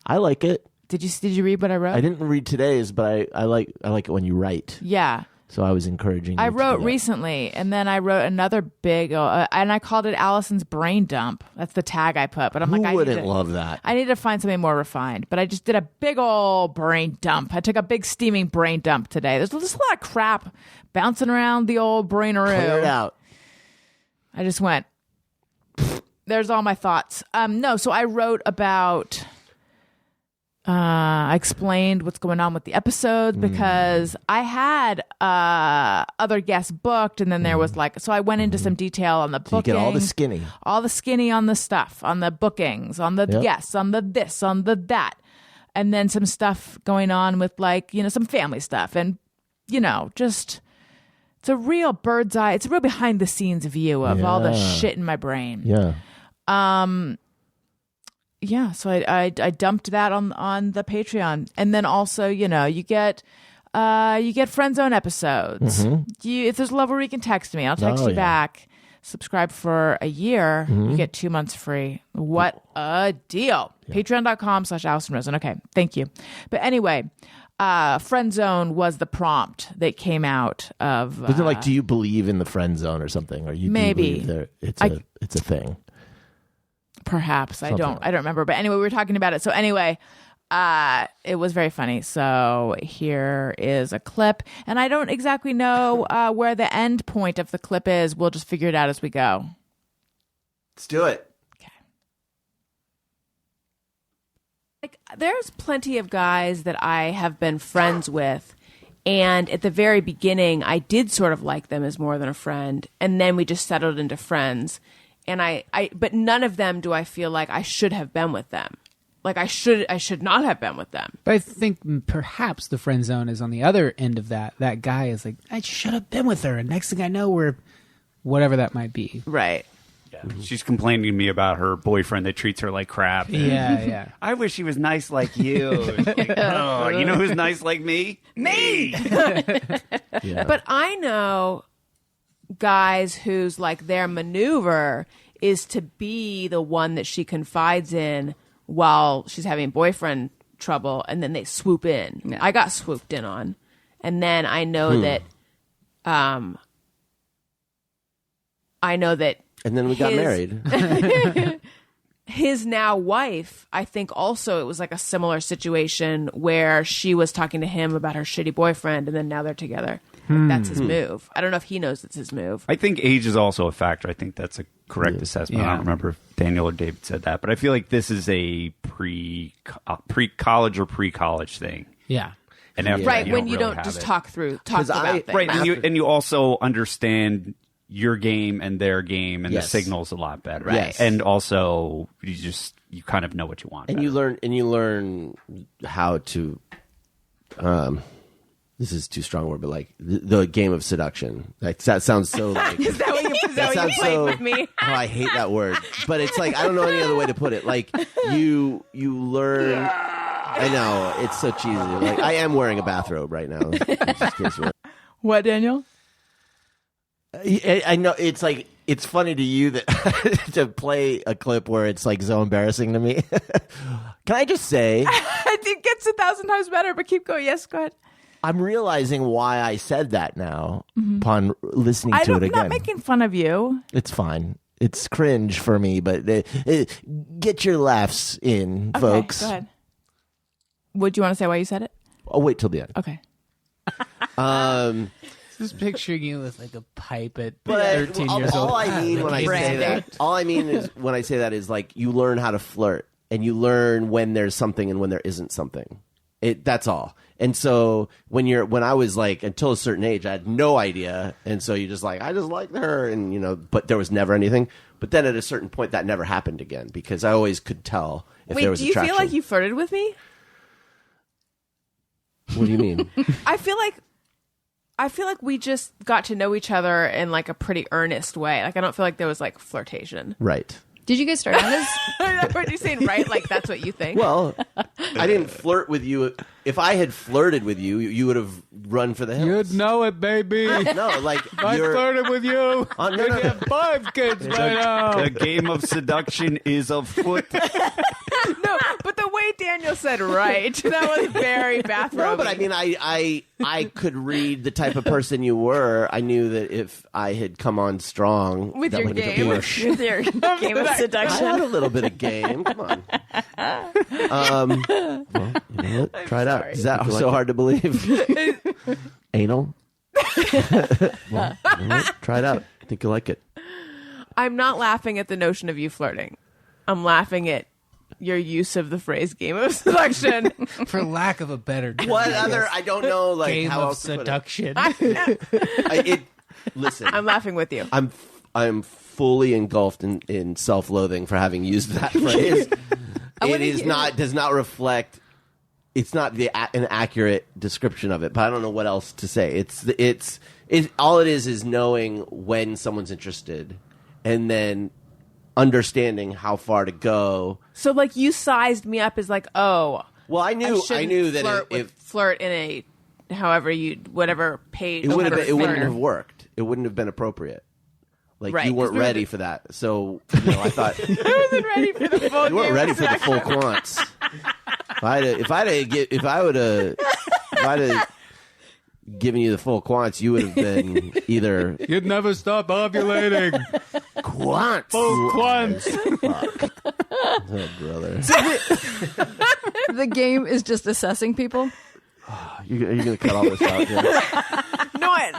I like it. Did you read what I wrote? I didn't read today's, but I like it when you write. Yeah. So I was encouraging you. I wrote recently, and then I wrote another big, and I called it Alison's brain dump. That's the tag I put. But I'm Who wouldn't love that? I need to find something more refined. But I just did a big old brain dump. I took a big steaming brain dump today. There's just a lot of crap bouncing around the old braineroo. Clear it out. I just went, there's all my thoughts. So I wrote about... I explained what's going on with the episodes because I had other guests booked, and then there was so I went into some detail on the booking. You get all the skinny on the stuff, on the bookings, on the guests, on the this, on the that, and then some stuff going on with some family stuff, and just it's a real bird's eye, it's a real behind the scenes view of all the shit in my brain. Yeah. Yeah, so I dumped that on the Patreon, and then also you get friend zone episodes. If there's a level where you can text me, I'll text you back. Subscribe for a year, you get 2 months free. What a deal! Yeah. Patreon.com/Alison Rosen. Okay, thank you. But anyway, friend zone was the prompt that came out of. Was it do you believe in the friend zone or something? Or you maybe it's a thing. Perhaps. I don't remember. But anyway, we were talking about it. So anyway, it was very funny. So here is a clip. And I don't exactly know where the end point of the clip is. We'll just figure it out as we go. Let's do it. Okay. There's plenty of guys that I have been friends with. And at the very beginning, I did sort of like them as more than a friend. And then we just settled into friends. And but none of them do I feel like I should have been with them. I should not have been with them. But I think perhaps the friend zone is on the other end of that. That guy is like, I should have been with her. And next thing I know, we're whatever that might be. Right. Yeah. She's complaining to me about her boyfriend that treats her like crap. Yeah. I wish he was nice like you. Oh, you know who's nice like me? Me! Yeah. But I know guys whose their maneuver is to be the one that she confides in while she's having boyfriend trouble, and then they swoop in. Yeah. I got swooped in on, and then I know that and then we got married. His now wife, I think also it was a similar situation where she was talking to him about her shitty boyfriend, and then now they're together. That's his move. I don't know if he knows it's his move. I think age is also a factor. I think that's a correct assessment. I don't remember if Daniel or David said that, but I feel like this is a pre-college or pre-college thing. Yeah. And after right, that, when you don't just talk about things. Right, and you also understand your game and their game and the signals a lot better. Right. Yes. And also you kind of know what you want. And you learn how to this is too strong a word, but the game of seduction. That sounds so is that what you played with me? Oh, I hate that word. But it's I don't know any other way to put it. You learn. I know it's so cheesy. I am wearing a bathrobe right now. What, Daniel? I know it's it's funny to you that to play a clip where it's like so embarrassing to me. Can I just say, it gets 1,000 times better, but keep going. Yes, go ahead. I'm realizing why I said that now upon listening to it again. I'm not making fun of you. It's fine. It's cringe for me, but get your laughs in, folks. Go ahead. Would you want to say why you said it? I'll wait till the end. Okay. Just picturing you with like a pipe at But 13 years old. All I mean when I say that is like you learn how to flirt and you learn when there's something and when there isn't something. That's all. And so when I was like until a certain age, I had no idea, and so you just like I just liked her, and but there was never anything. But then at a certain point, that never happened again because I always could tell if there was attraction. Do you feel like you flirted with me? What do you mean? I feel like we just got to know each other in like a pretty earnest way. Like I don't feel like there was like flirtation. Right. Did you guys start on this? Are you saying right? Like that's what you think? Well, I didn't flirt with you. If I had flirted with you, you would have run for the hills. You'd know it, baby. No, like I flirted with you. No. have 5 kids by now. The game of seduction is afoot. No, but the way Daniel said right, that was very bathrobe. No, but I mean, I could read the type of person you were. I knew that if I had come on strong with that your would have game, been with your game of seduction. I had a little bit of game. Come on. Well, you know what? Try it out. Is that so hard to believe? Anal? Well, you know what? Try it out. I think you'll like it. I'm not laughing at the notion of you flirting. I'm laughing at your use of the phrase "game of seduction," for lack of a better term. What other? I don't know. Like game how of else seduction. Listen, I'm laughing with you. I'm fully engulfed in self-loathing for having used that phrase. Does not reflect. It's not an accurate description of it, but I don't know what else to say. It's all it is knowing when someone's interested, and then understanding how far to go. So, like, you sized me up as like, oh, well, I knew that if flirt in a whatever page, it wouldn't have worked. It wouldn't have been appropriate. Like right, you weren't ready for that. So I thought I wasn't ready for the full. You weren't ready for the full quants. If I would have given you the full quants, you would have been either you'd never stop ovulating. Quants. Full quants. Oh, brother. The game is just assessing people. You're going to cut all this out, yeah?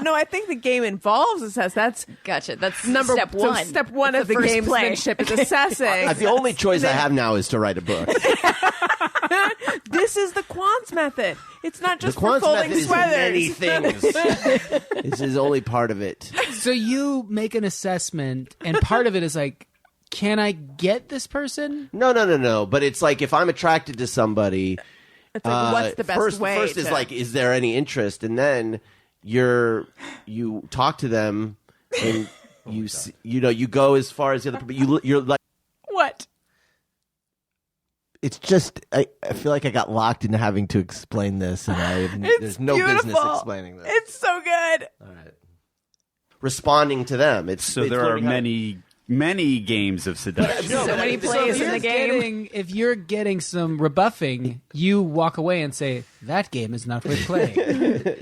No, I think the game involves assess. That's gotcha. That's number step one. So step one That's of the gamesmanship is assessing. The only choice I have now is to write a book. This is the quants method. It's not just the quants for folding method sweaters. Is many things. This is only part of it. So you make an assessment, and part of it is like, can I get this person? No. But it's like if I'm attracted to somebody. It's like, what's the best way? First is like, is there any interest? And then you talk to them, and you go as far as the other. But you're like, what? It's just I feel like I got locked into having to explain this, and there's no business explaining this. It's so good. All right, responding to them. It's there are many games of seduction. So many plays in the game. If you're getting some rebuffing, you walk away and say, that game is not worth playing.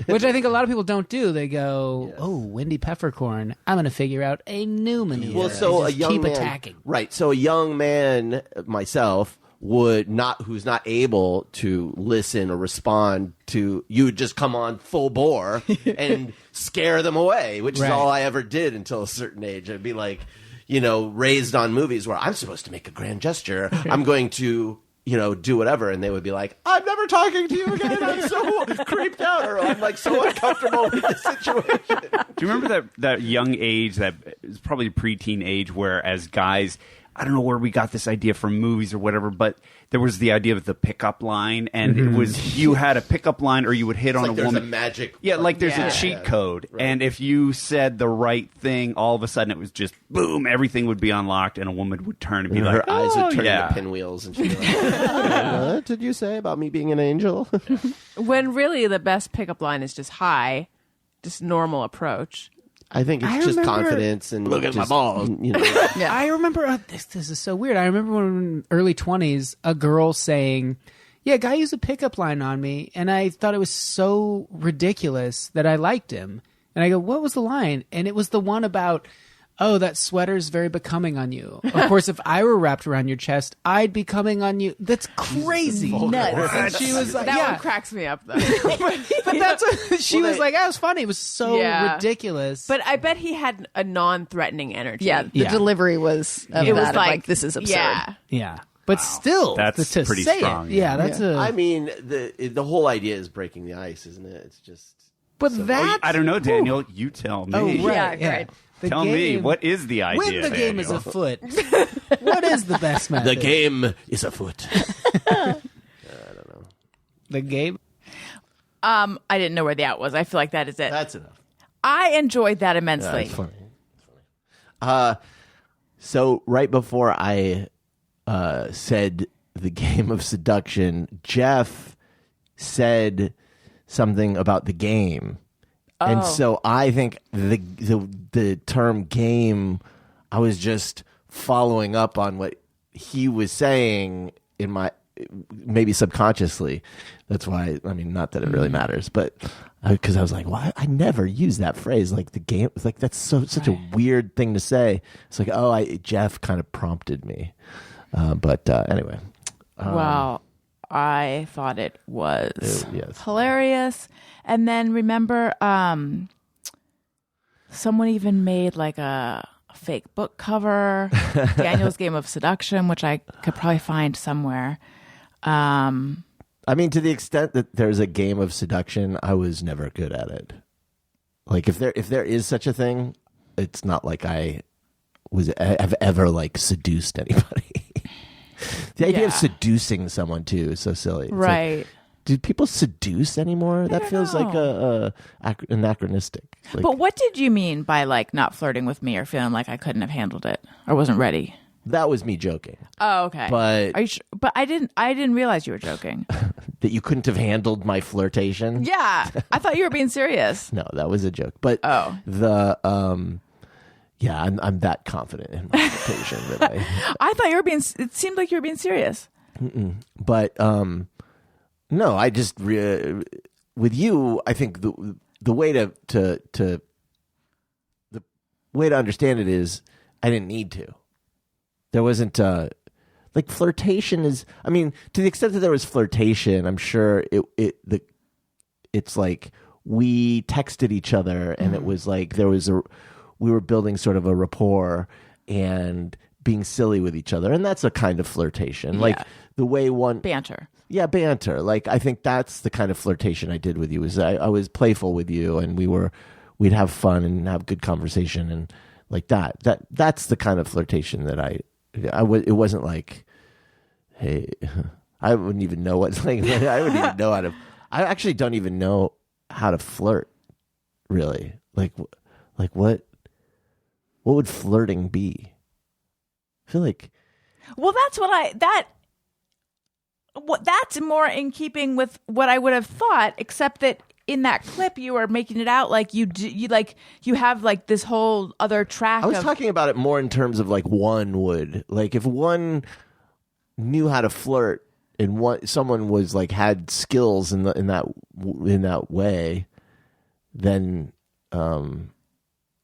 Which I think a lot of people don't do. They go, oh, Wendy Peppercorn, I'm going to figure out a new maneuver. Well, so a young keep man, attacking. Right. So a young man, myself, who's not able to listen or respond to you, would just come on full bore and scare them away, which is all I ever did until a certain age. I'd be like, raised on movies where I'm supposed to make a grand gesture. I'm going to, do whatever. And they would be like, I'm never talking to you again. I'm so creeped out. Or I'm like so uncomfortable with the situation. Do you remember that young age, that is probably preteen age, where as guys, I don't know where we got this idea from movies or whatever, but there was the idea of the pickup line, and it was you had a pickup line or you would hit on a woman. There's a magic. Like there's a cheat code, right. And if you said the right thing, all of a sudden it was just boom, everything would be unlocked, and a woman would turn and be like, her eyes would turn into pinwheels, and she'd be like, what did you say about me being an angel? When really the best pickup line is just hi, just normal approach. I think it's just confidence and look at just, my balls. You know. Yeah. I remember this is so weird. I remember when in early 20s, a girl saying, "Yeah, a guy used a pickup line on me, and I thought it was so ridiculous that I liked him." And I go, "What was the line?" And it was the one about, "Oh, that sweater's very becoming on you." Of course, if I were wrapped around your chest, I'd be coming on you. That's crazy. Nuts. And she was like, that "Yeah." one cracks me up though. But that's what she was like. That was funny. It was so ridiculous. But I bet he had a non-threatening energy. Yeah, the delivery was of it that, was of, like this is absurd. Yeah. Yeah. But still, That's to pretty say strong, It, yeah, that's a. I mean, the whole idea is breaking the ice, isn't it? It's just. But that I don't know, Daniel. You tell me. Oh, right, Yeah, right. The Tell me, game- what is the idea? When the game is Daniel? afoot, what is the best method? The game is afoot. The game. I didn't know where the out was. I feel like that is it. That's enough. I enjoyed that immensely. It's funny. So right before I said the game of seduction, Jeff said something about the game. And so I think the term game, I was just following up on what he was saying in my, maybe subconsciously. That's why, I mean, not that it really matters, but because I was like, why? I never use that phrase. Like the game, it's like, that's such a weird thing to say. It's like, Jeff kind of prompted me. But anyway. Well, I thought it was yes. hilarious. And then remember, someone even made like a fake book cover, Daniel's Game of Seduction, which I could probably find somewhere. I mean, to the extent that there's a game of seduction, I was never good at it. Like if there is such a thing, it's not like I've ever like seduced anybody. The idea of seducing someone too is so silly. It's right. Like, do people seduce anymore? That feels like anachronistic. Like, But what did you mean by like not flirting with me or feeling like I couldn't have handled it or wasn't ready? that was me joking. Oh, okay. But are you but I didn't realize you were joking. that you couldn't have handled my flirtation. Yeah, I thought you were being serious. No, that was a joke. But yeah, I'm that confident in my flirtation that I thought you were being. It seemed like you were being serious. But no, I just with you. I think the way to the way to understand it is I didn't need to. There wasn't like flirtation is. I mean, to the extent that there was flirtation, I'm sure it's like we texted each other and it was like we were building sort of a rapport and being silly with each other, and that's a kind of flirtation. Yeah. Like the way one banter. Yeah, banter. Like I think that's the kind of flirtation I did with you. Is I was playful with you, and we'd have fun and have good conversation and like that. That's the kind of flirtation that it wasn't like, hey, I wouldn't even know what like I wouldn't even know how to. I actually don't even know how to flirt, really. Like what would flirting be? I feel like. Well, that's more in keeping with what I would have thought, except that in that clip you were making it out like you have like this whole other track. I was talking about it more in terms of like one would, like if one knew how to flirt and someone was like had skills in that way, then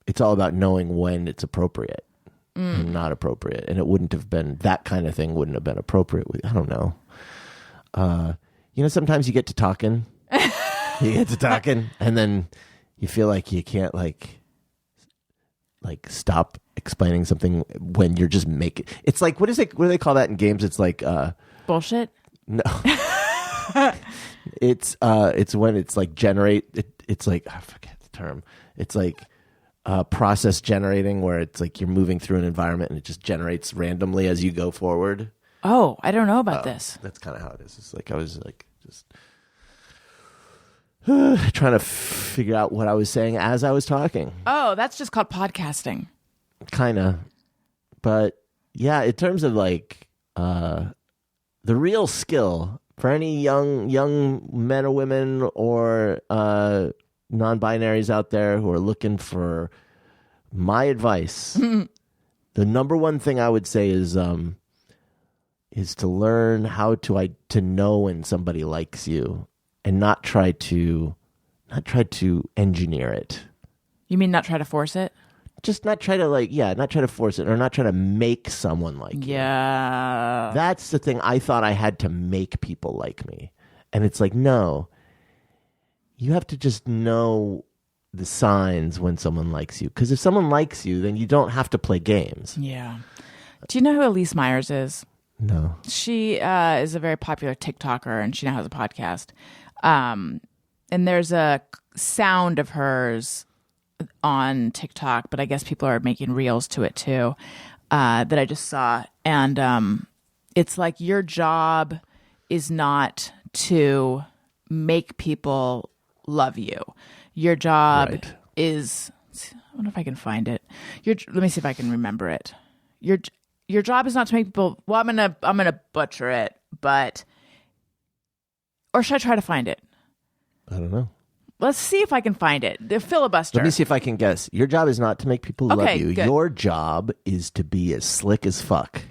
it's all about knowing when it's appropriate and not appropriate, and it wouldn't have been that kind of thing. Wouldn't have been appropriate. I don't know. Sometimes you get to talking. And then you feel like you can't like stop explaining something when you're just making. It's like what do they call that in games? It's like bullshit. No, it's when it's like it's like I forget the term. It's like process generating, where it's like you're moving through an environment and it just generates randomly as you go forward. Oh, I don't know about this. That's kind of how it is. It's like I was like just trying to figure out what I was saying as I was talking. Oh, that's just called podcasting. Kind of. But yeah, in terms of like the real skill for any young men or women or non-binaries out there who are looking for my advice, the number one thing I would say is to learn how to know when somebody likes you and not try to engineer it. You mean not try to force it? Just not try to not try to force it or not try to make someone like you. Yeah. That's the thing. I thought I had to make people like me. And it's like, no. You have to just know the signs when someone likes you. Because if someone likes you, then you don't have to play games. Yeah. Do you know who Elise Myers is? No. She is a very popular TikToker, and she now has a podcast. And there's a sound of hers on TikTok, but I guess people are making reels to it too, that I just saw. And it's like, your job is not to make people love you. Your job is, I wonder if I can find it. Let me see if I can remember it. Your job is not to make people, well, I'm gonna butcher it, but, or should I try to find it? I don't know. Let's see if I can find it. The filibuster. Let me see if I can guess. Your job is not to make people love you. Good. Your job is to be as slick as fuck.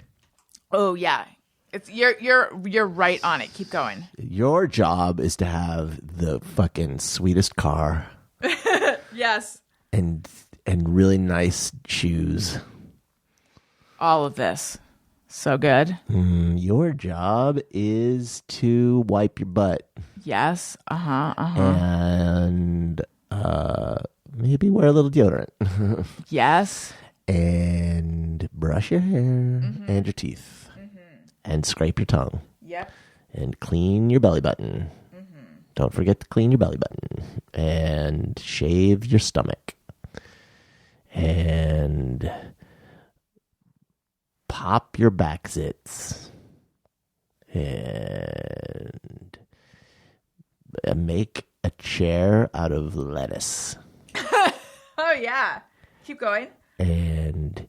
Oh yeah, you're right on it. Keep going. Your job is to have the fucking sweetest car. Yes. And really nice shoes. All of this. So good. Your job is to wipe your butt. Yes. And maybe wear a little deodorant. Yes. And brush your hair and your teeth. And scrape your tongue. Yep. And clean your belly button. Don't forget to clean your belly button. And shave your stomach. And pop your back zits. And make a chair out of lettuce. Oh yeah. Keep going. And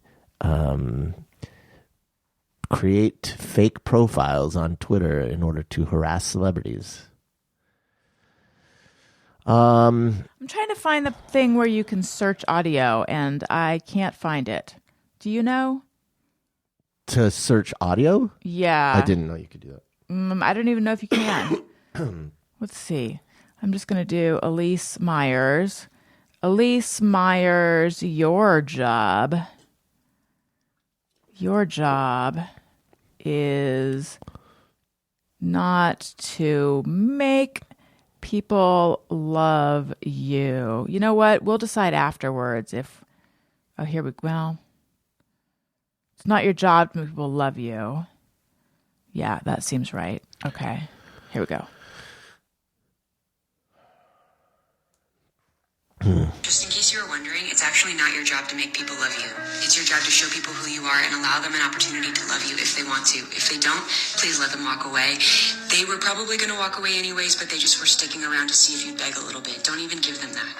create fake profiles on Twitter in order to harass celebrities. I'm trying to find the thing where you can search audio, and I can't find it. Do you know? To search audio? Yeah. I didn't know you could do that. I don't even know if you can. Let's see. I'm just going to do Elise Myers. Elise Myers, your job. Your job is not to make people love you. You know what? We'll decide afterwards if... Oh, here we go. Well, it's not your job to make people love you. Yeah, that seems right. Okay. Here we go. Just in case you were wondering, it's actually not your job to make people love you. It's your job to show people who you are and allow them an opportunity to love you if they want to. If they don't, please let them walk away. They were probably going to walk away anyways, but they just were sticking around to see if you'd beg a little bit. Don't even give them that.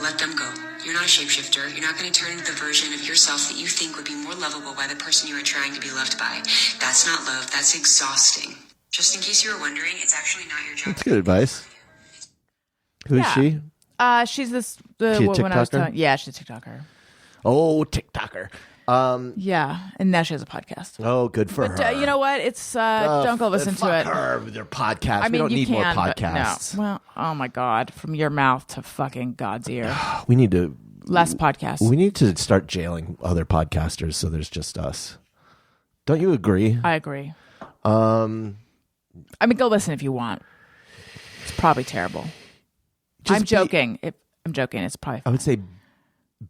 Let them go. You're not a shapeshifter. You're not going to turn into the version of yourself that you think would be more lovable by the person you are trying to be loved by. That's not love. That's exhausting. Just in case you were wondering, it's actually not your job. That's good advice. Who is she? She's She a when I was TikToker? telling, yeah, she's a TikToker. Oh, TikToker. Yeah, and now she has a podcast. Oh, good for But her. you know what? It's don't go listen to it. Her, their podcast. I mean, we don't you need more can, but podcasts. no. Well, oh my God, from your mouth to fucking God's ear. We need to Less podcasts. We need to start jailing other podcasters so there's just us. Don't you agree? I agree. I mean, go listen if you want. It's probably terrible. I'm joking. I'm joking. It's probably fine. I would say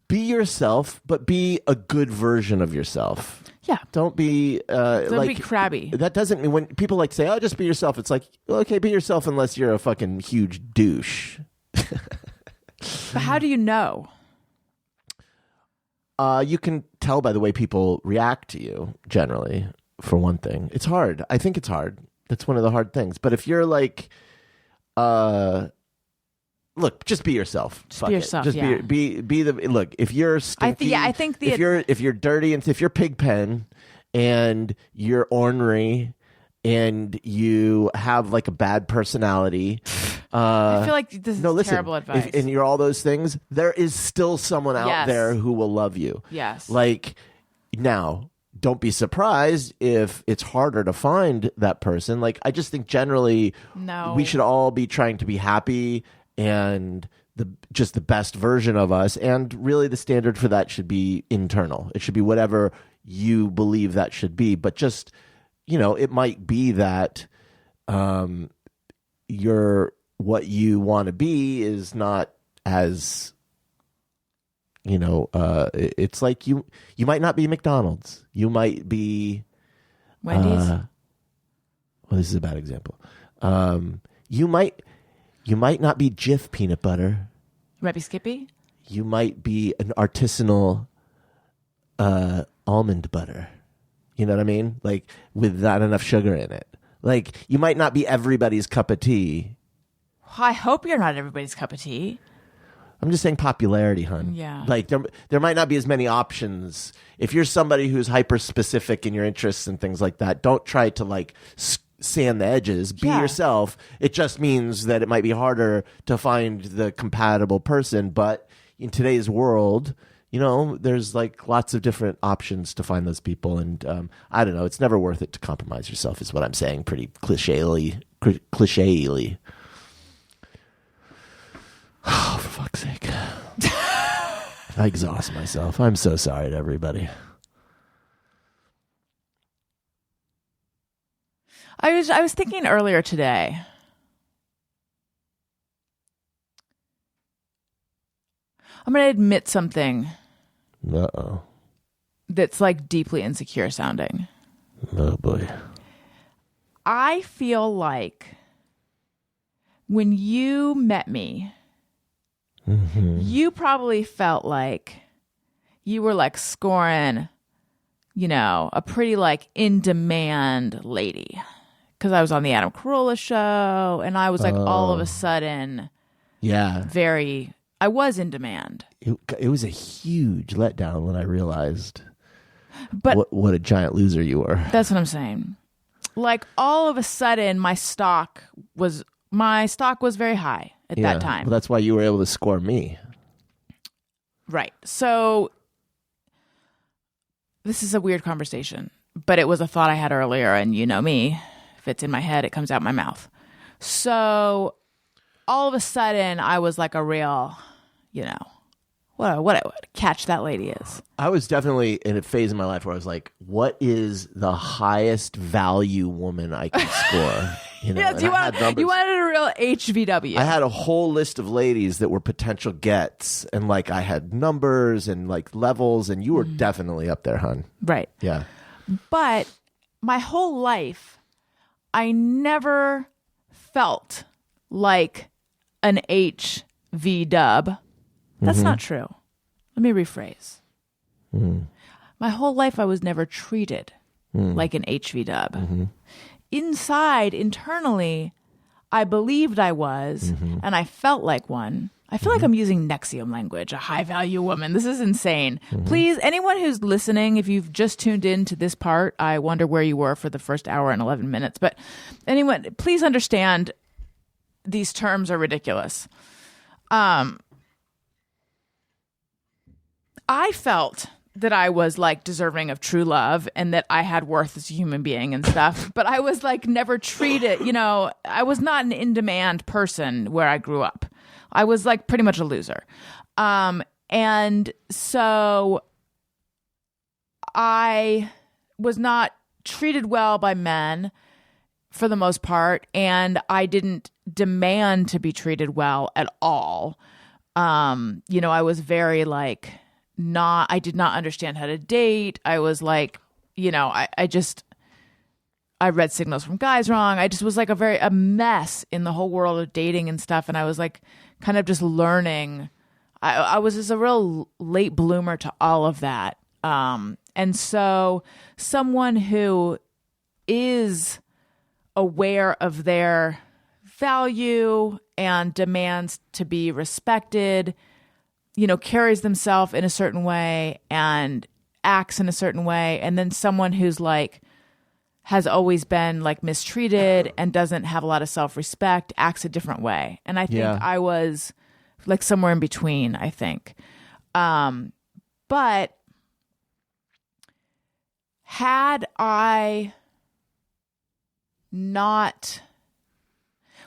be yourself, but be a good version of yourself. Yeah. Don't be Don't be crabby. That doesn't mean when people like say, "Oh, just be yourself." It's like, okay, be yourself unless you're a fucking huge douche. But how do you know? You can tell by the way people react to you. Generally, for one thing, it's hard. I think it's hard. That's one of the hard things. But if you're like, look, just be yourself. Just be yourself. Just yeah. be the look. If you're stinky, I think if you're dirty and if you're pigpen and you're ornery and you have like a bad personality I feel like this is terrible advice. And you're all those things, there is still someone out Yes. there who will love you. Yes. Like, now, don't be surprised if it's harder to find that person. Like, I just think generally we should all be trying to be happy and just the best version of us. And really the standard for that should be internal. It should be whatever you believe that should be. But just, it might be that what you want to be is not as... it's like you might not be McDonald's. You might be Wendy's. Well, this is a bad example. You might not be Jif peanut butter. You might be Skippy. You might be an artisanal almond butter. You know what I mean? Like with not enough sugar in it. Like you might not be everybody's cup of tea. I hope you're not everybody's cup of tea. I'm just saying popularity, hun. Yeah. Like there might not be as many options. If you're somebody who's hyper specific in your interests and things like that, don't try to like sand the edges. Be yourself. It just means that it might be harder to find the compatible person. But in today's world, there's like lots of different options to find those people. And I don't know. It's never worth it to compromise yourself is what I'm saying pretty cliché-ly. Oh, for fuck's sake. I exhaust myself. I'm so sorry to everybody. I was thinking earlier today. I'm going to admit something. Uh-oh. That's like deeply insecure sounding. Oh, boy. I feel like when you met me, you probably felt like you were like scoring, a pretty like in demand lady. Because I was on the Adam Carolla show and I was like all of a sudden I was in demand. It was a huge letdown when I realized but what a giant loser you were. That's what I'm saying. Like all of a sudden my stock was very high at that time. Well, that's why you were able to score me. Right. So this is a weird conversation, but it was a thought I had earlier, and you know me. If it's in my head, it comes out my mouth. So all of a sudden I was like a real, what a catch that lady is. I was definitely in a phase in my life where I was like, what is the highest value woman I can score? Yes, you wanted a real HVW. I had a whole list of ladies that were potential gets, and like I had numbers and like levels, and you were definitely up there, hun. Right. Yeah. But my whole life, I never felt like an HV dub. That's not true. Let me rephrase. My whole life, I was never treated like an HV dub. Internally, I believed I was, and I felt like one. I feel like I'm using Nexium language, a high-value woman. This is insane. Please, anyone who's listening, if you've just tuned in to this part, I wonder where you were for the first hour and 11 minutes. But anyone, please understand these terms are ridiculous. I felt that I was like deserving of true love and that I had worth as a human being and stuff, but I was like never treated, I was not an in-demand person where I grew up. I was like pretty much a loser. And so I was not treated well by men for the most part, and I didn't demand to be treated well at all. I was very like, I did not understand how to date. I was like, I read signals from guys wrong. I just was like a mess in the whole world of dating and stuff. And I was like kind of just learning. I was just a real late bloomer to all of that. And so someone who is aware of their value and demands to be respected, carries themselves in a certain way and acts in a certain way. And then someone who's like has always been like mistreated and doesn't have a lot of self-respect, acts a different way. And I think I was like somewhere in between, I think. But had I not,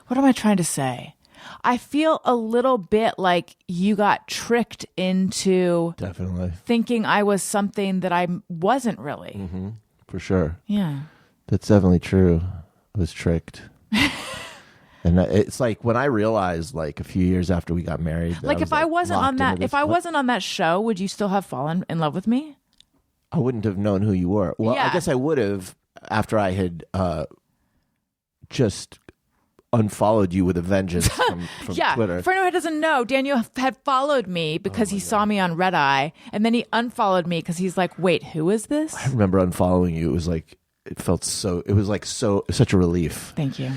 what am I trying to say? I feel a little bit like you got tricked into definitely thinking I was something that I wasn't really. Mm-hmm. For sure. Yeah. That's definitely true. I was tricked. And it's like when I realized, like a few years after we got married, Like if I wasn't on that, if I wasn't on that show, would you still have fallen in love with me? I wouldn't have known who you were. Well, I guess I would have after I had just unfollowed you with a vengeance from Twitter. For anyone who doesn't know, Daniel had followed me because he saw me on Red Eye, and then he unfollowed me because he's like, "Wait, who is this?" I remember unfollowing you. It was like such a relief. Thank you.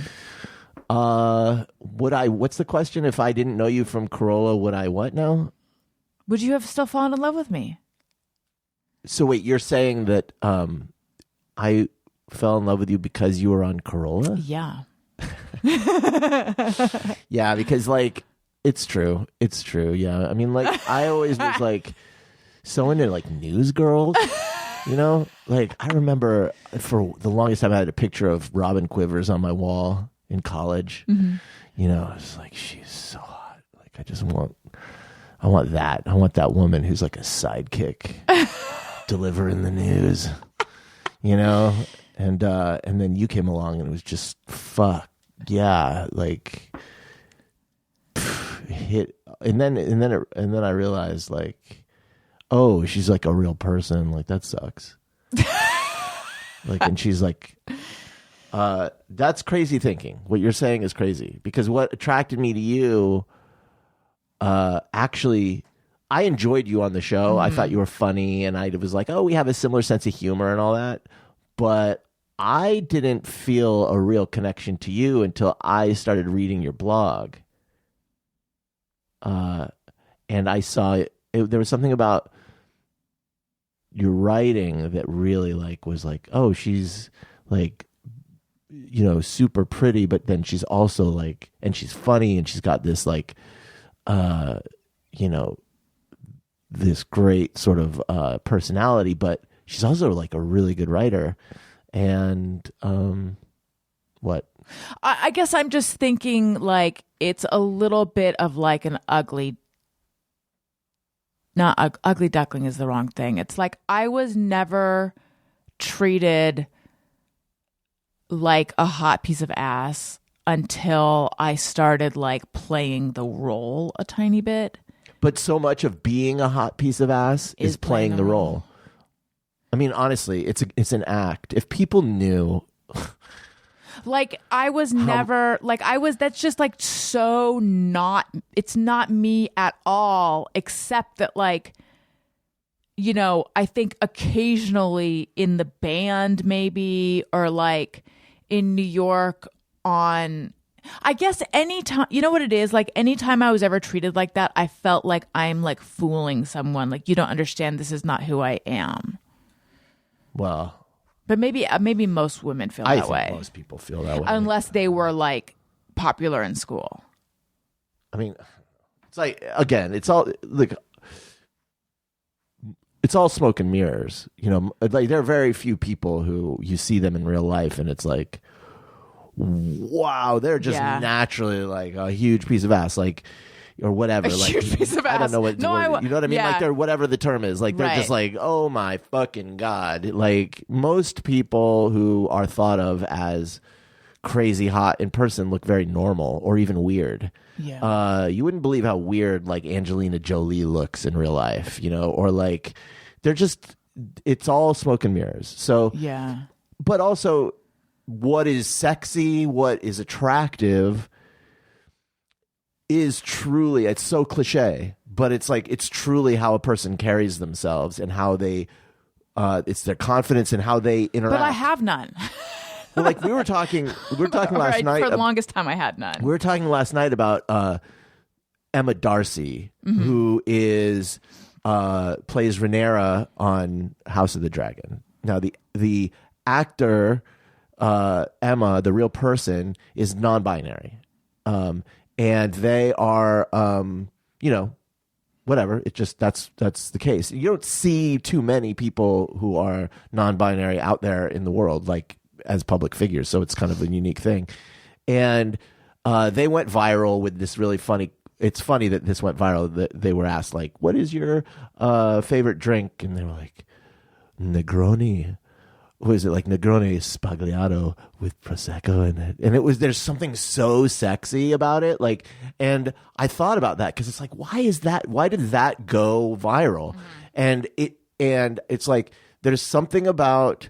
What's the question? If I didn't know you from Corolla, would I what now? Would you have still fallen in love with me? So wait, you're saying that I fell in love with you because you were on Corolla? Yeah. Yeah, because like it's true. Yeah, I mean, like I always was like so into like news girls. You know, like I remember for the longest time I had a picture of Robin Quivers on my wall in college. Mm-hmm. You know, I was like, she's so hot. Like I want that woman who's like a sidekick delivering the news. You know, and then you came along and it was just fuck yeah, like hit. And then I realized like, oh, she's like a real person. Like that sucks. Like, and she's like, that's crazy thinking. What you're saying is crazy because what attracted me to you, actually, I enjoyed you on the show. I thought you were funny, and I was like, oh, we have a similar sense of humor and all that. But I didn't feel a real connection to you until I started reading your blog. And I saw there was something about your writing that really like was like, oh, she's like, you know, super pretty, but then she's also like, and she's funny, and she's got this like, you know, this great sort of personality, but she's also like a really good writer. And what? I guess I'm just thinking like it's a little bit of like an ugly duckling is the wrong thing. It's like I was never treated like a hot piece of ass until I started like playing the role a tiny bit. But so much of being a hot piece of ass is playing the role. I mean, honestly, it's an act. If people knew, like I was never like I was. That's just like so not. It's not me at all. Except that like, you know, I think occasionally in the band maybe or like in New York on. I guess anytime, you know what it is? Like anytime I was ever treated like that, I felt like I'm like fooling someone. Like you don't understand. This is not who I am. Well, but maybe most women feel that way. Most people feel that way, unless they were like popular in school. I mean, it's like again, it's all like it's all smoke and mirrors. You know, like there are very few people who you see them in real life, and it's like, wow, they're just naturally like a huge piece of ass, like. Or whatever, a like huge piece of ass. I don't know what you know what I mean. Yeah. Like they're whatever the term is. Like they're just like, oh my fucking god. Like most people who are thought of as crazy hot in person look very normal or even weird. Yeah. You wouldn't believe how weird like Angelina Jolie looks in real life, you know, or like they're just. It's all smoke and mirrors. So yeah. But also, what is sexy? What is attractive? Is truly, it's so cliche, but it's like it's truly how a person carries themselves and how they it's their confidence and how they interact. But I have none. Well, like we were talking last night for the longest time I had none. We were talking last night about Emma Darcy, who is plays Rhaenyra on House of the Dragon. Now the actor Emma, the real person, is non-binary, and they are, whatever. It just that's the case. You don't see too many people who are non-binary out there in the world, like as public figures. So it's kind of a unique thing, and they went viral with this really funny. It's funny that this went viral. That they were asked like, "What is your favorite drink?" And they were like, "Negroni." What is it, like Negroni Spagliato with Prosecco in it? And there's something so sexy about it. Like, and I thought about that because it's like, why did that go viral? And it's like, there's something about,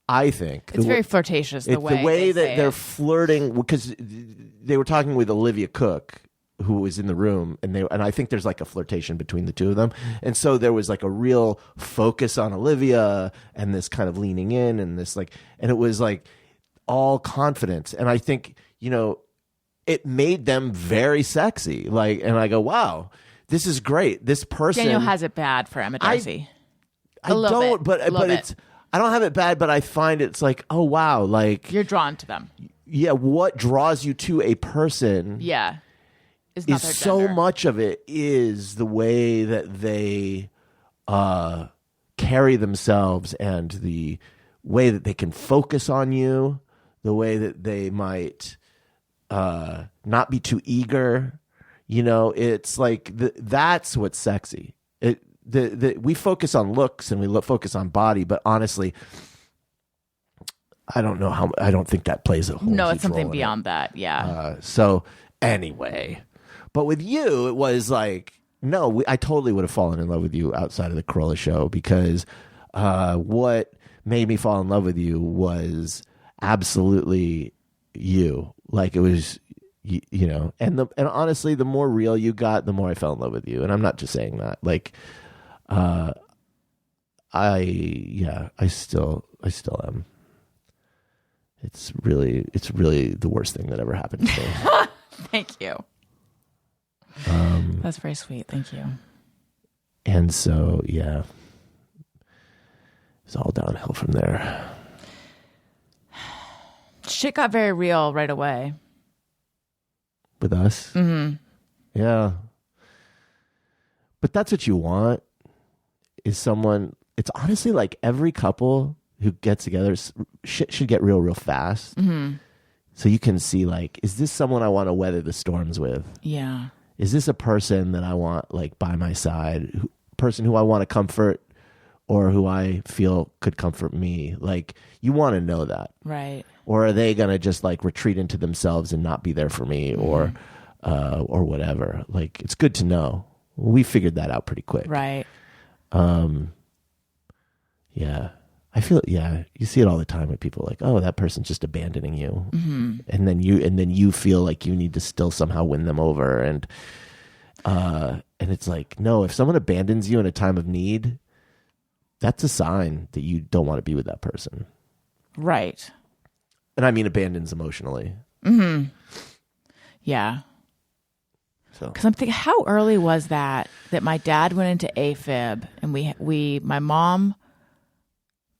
I think. It's very flirtatious, the way that they're flirting, because they were talking with Olivia Cook, who was in the room, and I think there's like a flirtation between the two of them, and so there was like a real focus on Olivia and this kind of leaning in and this like, and it was like all confidence, and I think it made them very sexy, like, and I go, wow, this is great. This person, Daniel has it bad for Emma Darcy. I don't, but it's, I don't have it bad, but I find it's like, oh wow, like you're drawn to them. Yeah, what draws you to a person? Yeah. Is so much of it is the way that they carry themselves and the way that they can focus on you, the way that they might not be too eager. It's like that's what's sexy. We focus on looks and we focus on body, but honestly, I don't know how. I don't think that plays a whole. No, it's something beyond that. Yeah. So anyway. But with you, it was like, no, I totally would have fallen in love with you outside of the Corolla show, because what made me fall in love with you was absolutely you. Like, it was, and honestly, the more real you got, the more I fell in love with you. And I'm not just saying that. Like, I still am. It's really the worst thing that ever happened to me. Thank you. That's very sweet. Thank you. And so, yeah, it's all downhill from there. Shit got very real right away. With us? Mm-hmm. Yeah. But that's what you want, is someone, it's honestly like every couple who gets together, shit should get real fast. Mm-hmm. So you can see, like, is this someone I want to weather the storms with? Yeah. Is this a person that I want, like, by my side? Person who I want to comfort, or who I feel could comfort me? Like, you want to know that. Right. Or are they going to just, like, retreat into themselves and not be there for me, or whatever? Like, it's good to know. We figured that out pretty quick. Right. Yeah. I feel, you see it all the time with people, like, oh, that person's just abandoning you. Mm-hmm. And then you feel like you need to still somehow win them over. And it's like, no, if someone abandons you in a time of need, that's a sign that you don't want to be with that person. Right. And I mean abandons emotionally. Mm-hmm. Yeah. So, because I'm thinking, how early was that my dad went into AFib, and my mom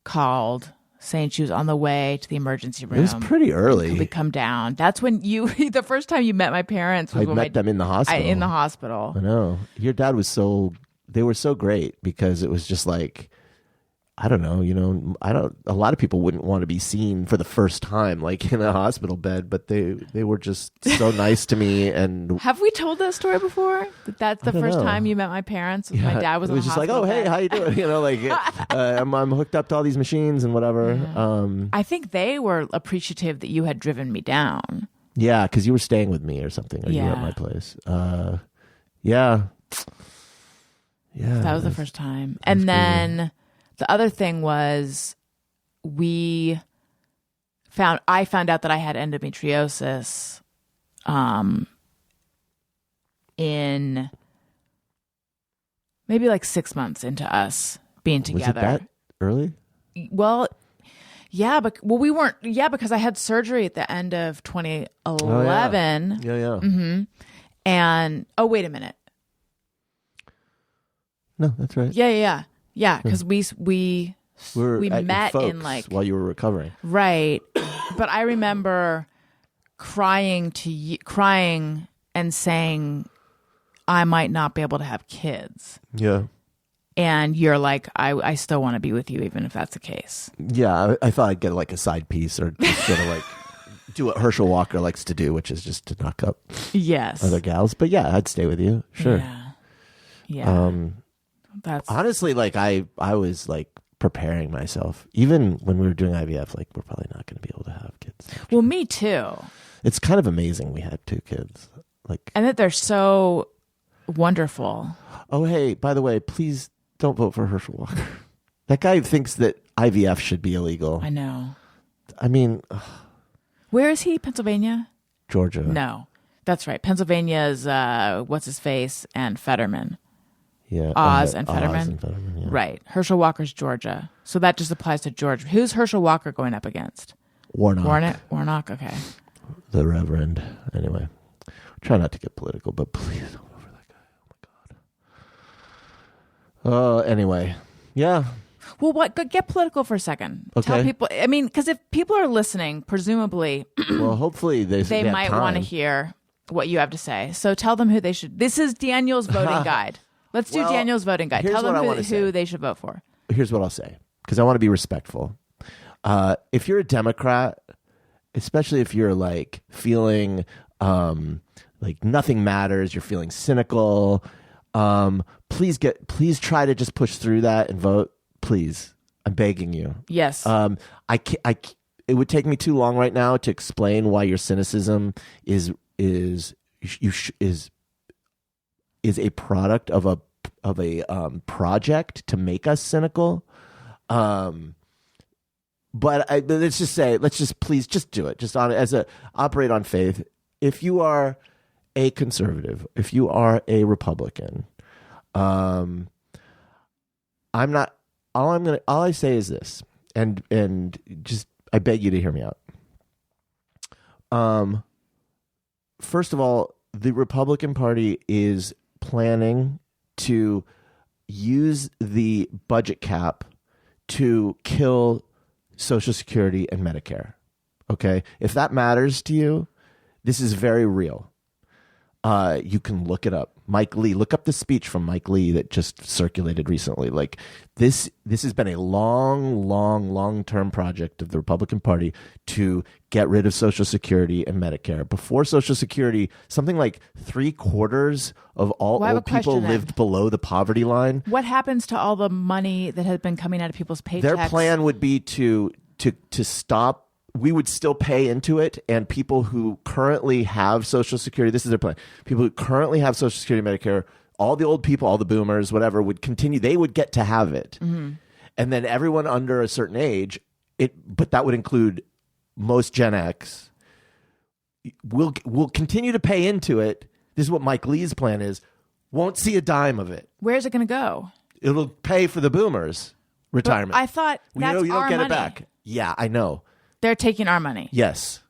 called saying she was on the way to the emergency room. It was pretty early. Could we come down? That's when the first time you met my parents was I met them in the hospital. In the hospital. I know. Your dad was they were so great, because it was just like, I don't know, a lot of people wouldn't want to be seen for the first time, like in a hospital bed, but they were just so nice to me. And have we told that story before? That's the first time you met my parents? Yeah, my dad was it was in the just like, oh, hey, bed. how you doing? Like, I'm hooked up to all these machines and whatever. Yeah. I think they were appreciative that you had driven me down. Yeah, because you were staying with me or something, or you were at my place. Yeah. That was the first time. And then the other thing was I found out that I had endometriosis in maybe like 6 months into us being together. Was it that early? Well, yeah, we weren't. Yeah, because I had surgery at the end of 2011. Oh, yeah. Mm-hmm. And wait a minute. No, that's right. Yeah. Because we we at your met in folks like while you were recovering. right, but I remember crying and saying I might not be able to have kids. Yeah. And you're like, I still want to be with you, even if that's the case. Yeah, I thought I'd get like a side piece or just sort of like do what Herschel Walker likes to do, which is just to knock up other gals. But yeah, I'd stay with you. Sure. Yeah. That's honestly like I was like preparing myself. Even when we were doing IVF, like we're probably not going to be able to have kids. Well, me too. It's kind of amazing we had 2 kids. Like, and that they're so wonderful. Oh, hey, by the way, please don't vote for Herschel Walker. That guy thinks that IVF should be illegal. I know. I mean, where is he? Pennsylvania? Georgia. No, that's right. Pennsylvania's what's his face and Fetterman. Yeah, Oz and Fetterman. Oz and Fetterman, yeah. Right. Herschel Walker's Georgia. So that just applies to Georgia. Who's Herschel Walker going up against? Warnock. Warnock. Okay. The Reverend. Anyway, try not to get political, but please don't vote for that guy. Oh my God. Anyway, yeah. Well, get political for a second. Okay. Tell people. I mean, because if people are listening, presumably, well, hopefully they might want to hear what you have to say. So tell them who they should. This is Daniel's voting guide. Let's do Daniel's voting guide. Tell them who they should vote for. Here's what I'll say, because I want to be respectful. If you're a Democrat, especially if you're like feeling like nothing matters, you're feeling cynical, please try to just push through that and vote. Please, I'm begging you. Yes. It would take me too long right now to explain why your cynicism is a product of a project to make us cynical. But let's just please just do it. Just operate on faith. If you are a conservative, if you are a Republican, I'm not. All I say is this, and just I beg you to hear me out. First of all, the Republican Party is planning to use the budget cap to kill Social Security and Medicare. Okay? If that matters to you, this is very real. You can look it up. Mike Lee, look up the speech from Mike Lee that just circulated recently. Like this has been a long-term project of the Republican Party to get rid of Social Security and Medicare. Before Social Security, something like 3/4 of all old people lived below the poverty line. What happens to all the money that has been coming out of people's paychecks? Their plan would be to stop. We would still pay into it, and people who currently have Social Security, this is their plan. People who currently have Social Security, Medicare, all the old people, all the boomers, whatever, would continue. They would get to have it. Mm-hmm. And then everyone under a certain age, but that would include most Gen X, will continue to pay into it. This is what Mike Lee's plan is. Won't see a dime of it. Where's it going to go? It'll pay for the boomers' retirement. But I thought that's you don't our get money. it back. Yeah, I know. They're taking our money. Yes.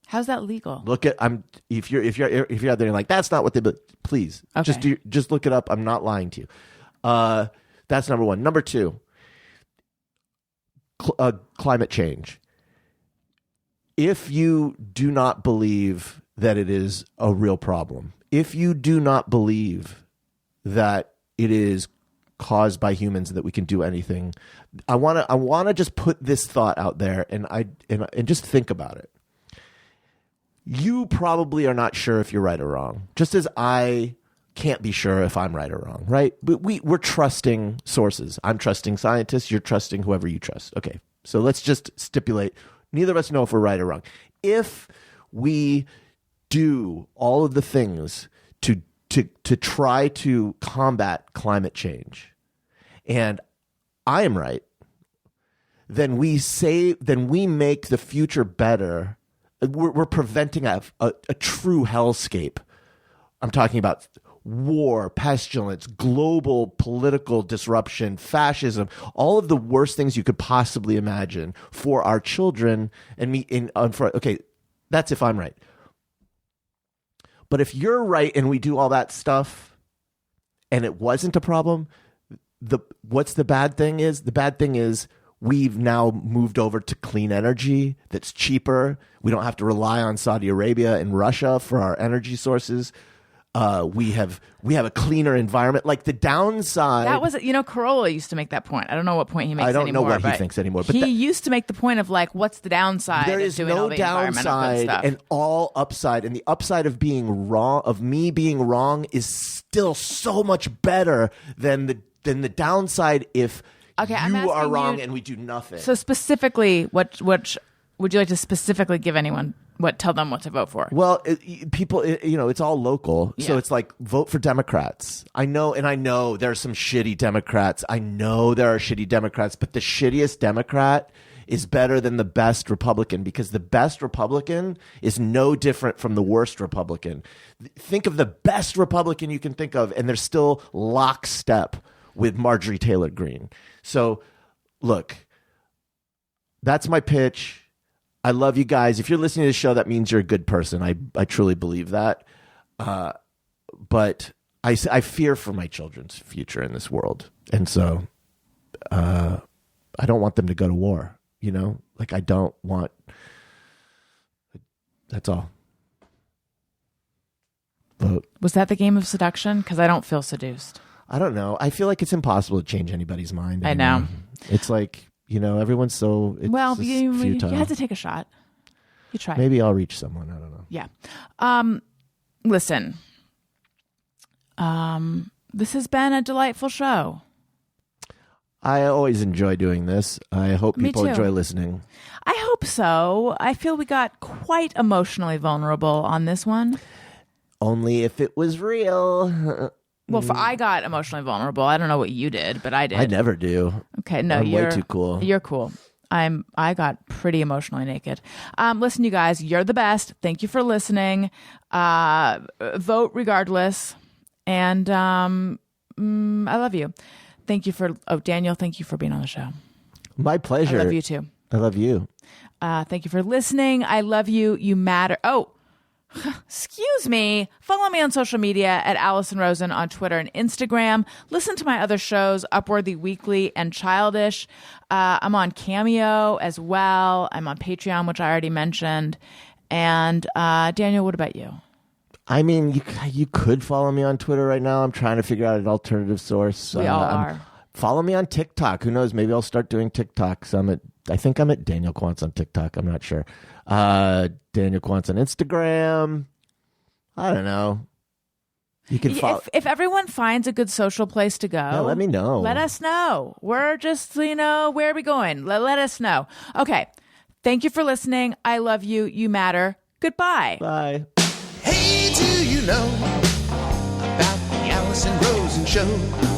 How's that legal? Look at if you're out there and like that's not what they. But please, Okay. just look it up. I'm not lying to you. That's number one. Number two, climate change. If you do not believe that it is a real problem, if you do not believe that it is caused by humans, that we can do anything, I want to just put this thought out there, and just think about it. You probably are not sure if you're right or wrong, just as I can't be sure if I'm right or wrong, right? But we're trusting sources. I'm trusting scientists. You're trusting whoever you trust. Okay, so let's just stipulate neither of us know if we're right or wrong. If we do all of the things to try to combat climate change, and I am right, then we make the future better. We're preventing a true hellscape. I'm talking about war, pestilence, global political disruption, fascism, all of the worst things you could possibly imagine for our children and me. Okay, that's if I'm right. But if you're right and we do all that stuff and it wasn't a problem, what's the bad thing is? The bad thing is we've now moved over to clean energy that's cheaper. We don't have to rely on Saudi Arabia and Russia for our energy sources. We have a cleaner environment. Like the downside. That was, Corolla used to make that point. I don't know what point he makes I don't anymore. know what he thinks anymore. But he used to make the point of like, what's the downside? There of is doing no all the environmental downside stuff? and all upside. And the upside of being wrong, of me being wrong, is still so much better than the downside if I'm you are asking wrong you- and we do nothing. So specifically, what would you like to specifically give anyone? Tell them what to vote for? Well, people, it's all local. So Yeah. it's like, vote for Democrats. I know there are some shitty Democrats. I know there are shitty Democrats, but the shittiest Democrat is better than the best Republican, because the best Republican is no different from the worst Republican. Think of the best Republican you can think of, and they're still lockstep with Marjorie Taylor Greene. So, look, that's my pitch. I love you guys. If you're listening to the show, that means you're a good person. I truly believe that. But I fear for my children's future in this world. And so I don't want them to go to war, Like I don't want... That's all. Vote. Was that the game of seduction? Because I don't feel seduced. I don't know. I feel like it's impossible to change anybody's mind. I know. It's like... everyone's so... It's Well, just you futile. had to take a shot. You tried. Maybe I'll reach someone. I don't know. Yeah. Listen. This has been a delightful show. I always enjoy doing this. I hope Me people too. enjoy listening. I hope so. I feel we got quite emotionally vulnerable on this one. Only if it was real. Well, I got emotionally vulnerable. I don't know what you did, but I did. I never do. Okay, no, I'm you're way too cool. You're cool. I got pretty emotionally naked. Listen, you guys, you're the best. Thank you for listening. Vote regardless, and I love you. Thank you for Daniel. Thank you for being on the show. My pleasure. I love you too. I love you. Thank you for listening. I love you. You matter. Oh. Excuse me. Follow me on social media at Alison Rosen on Twitter and Instagram. Listen to my other shows, Upworthy Weekly and Childish. I'm on Cameo as well. I'm on Patreon, which I already mentioned. And Daniel, what about you? I mean, you could follow me on Twitter right now. I'm trying to figure out an alternative source. We all are. Follow me on TikTok. Who knows? Maybe I'll start doing TikToks. I think I'm at Daniel Quantz on TikTok. I'm not sure. Daniel Quantz on Instagram. I don't know. You can follow. If everyone finds a good social place to go, Yeah, let me know. Let us know. We're just, where are we going? Let us know. Okay. Thank you for listening. I love you. You matter. Goodbye. Bye. Hey, do you know about the Alison Rosen Show?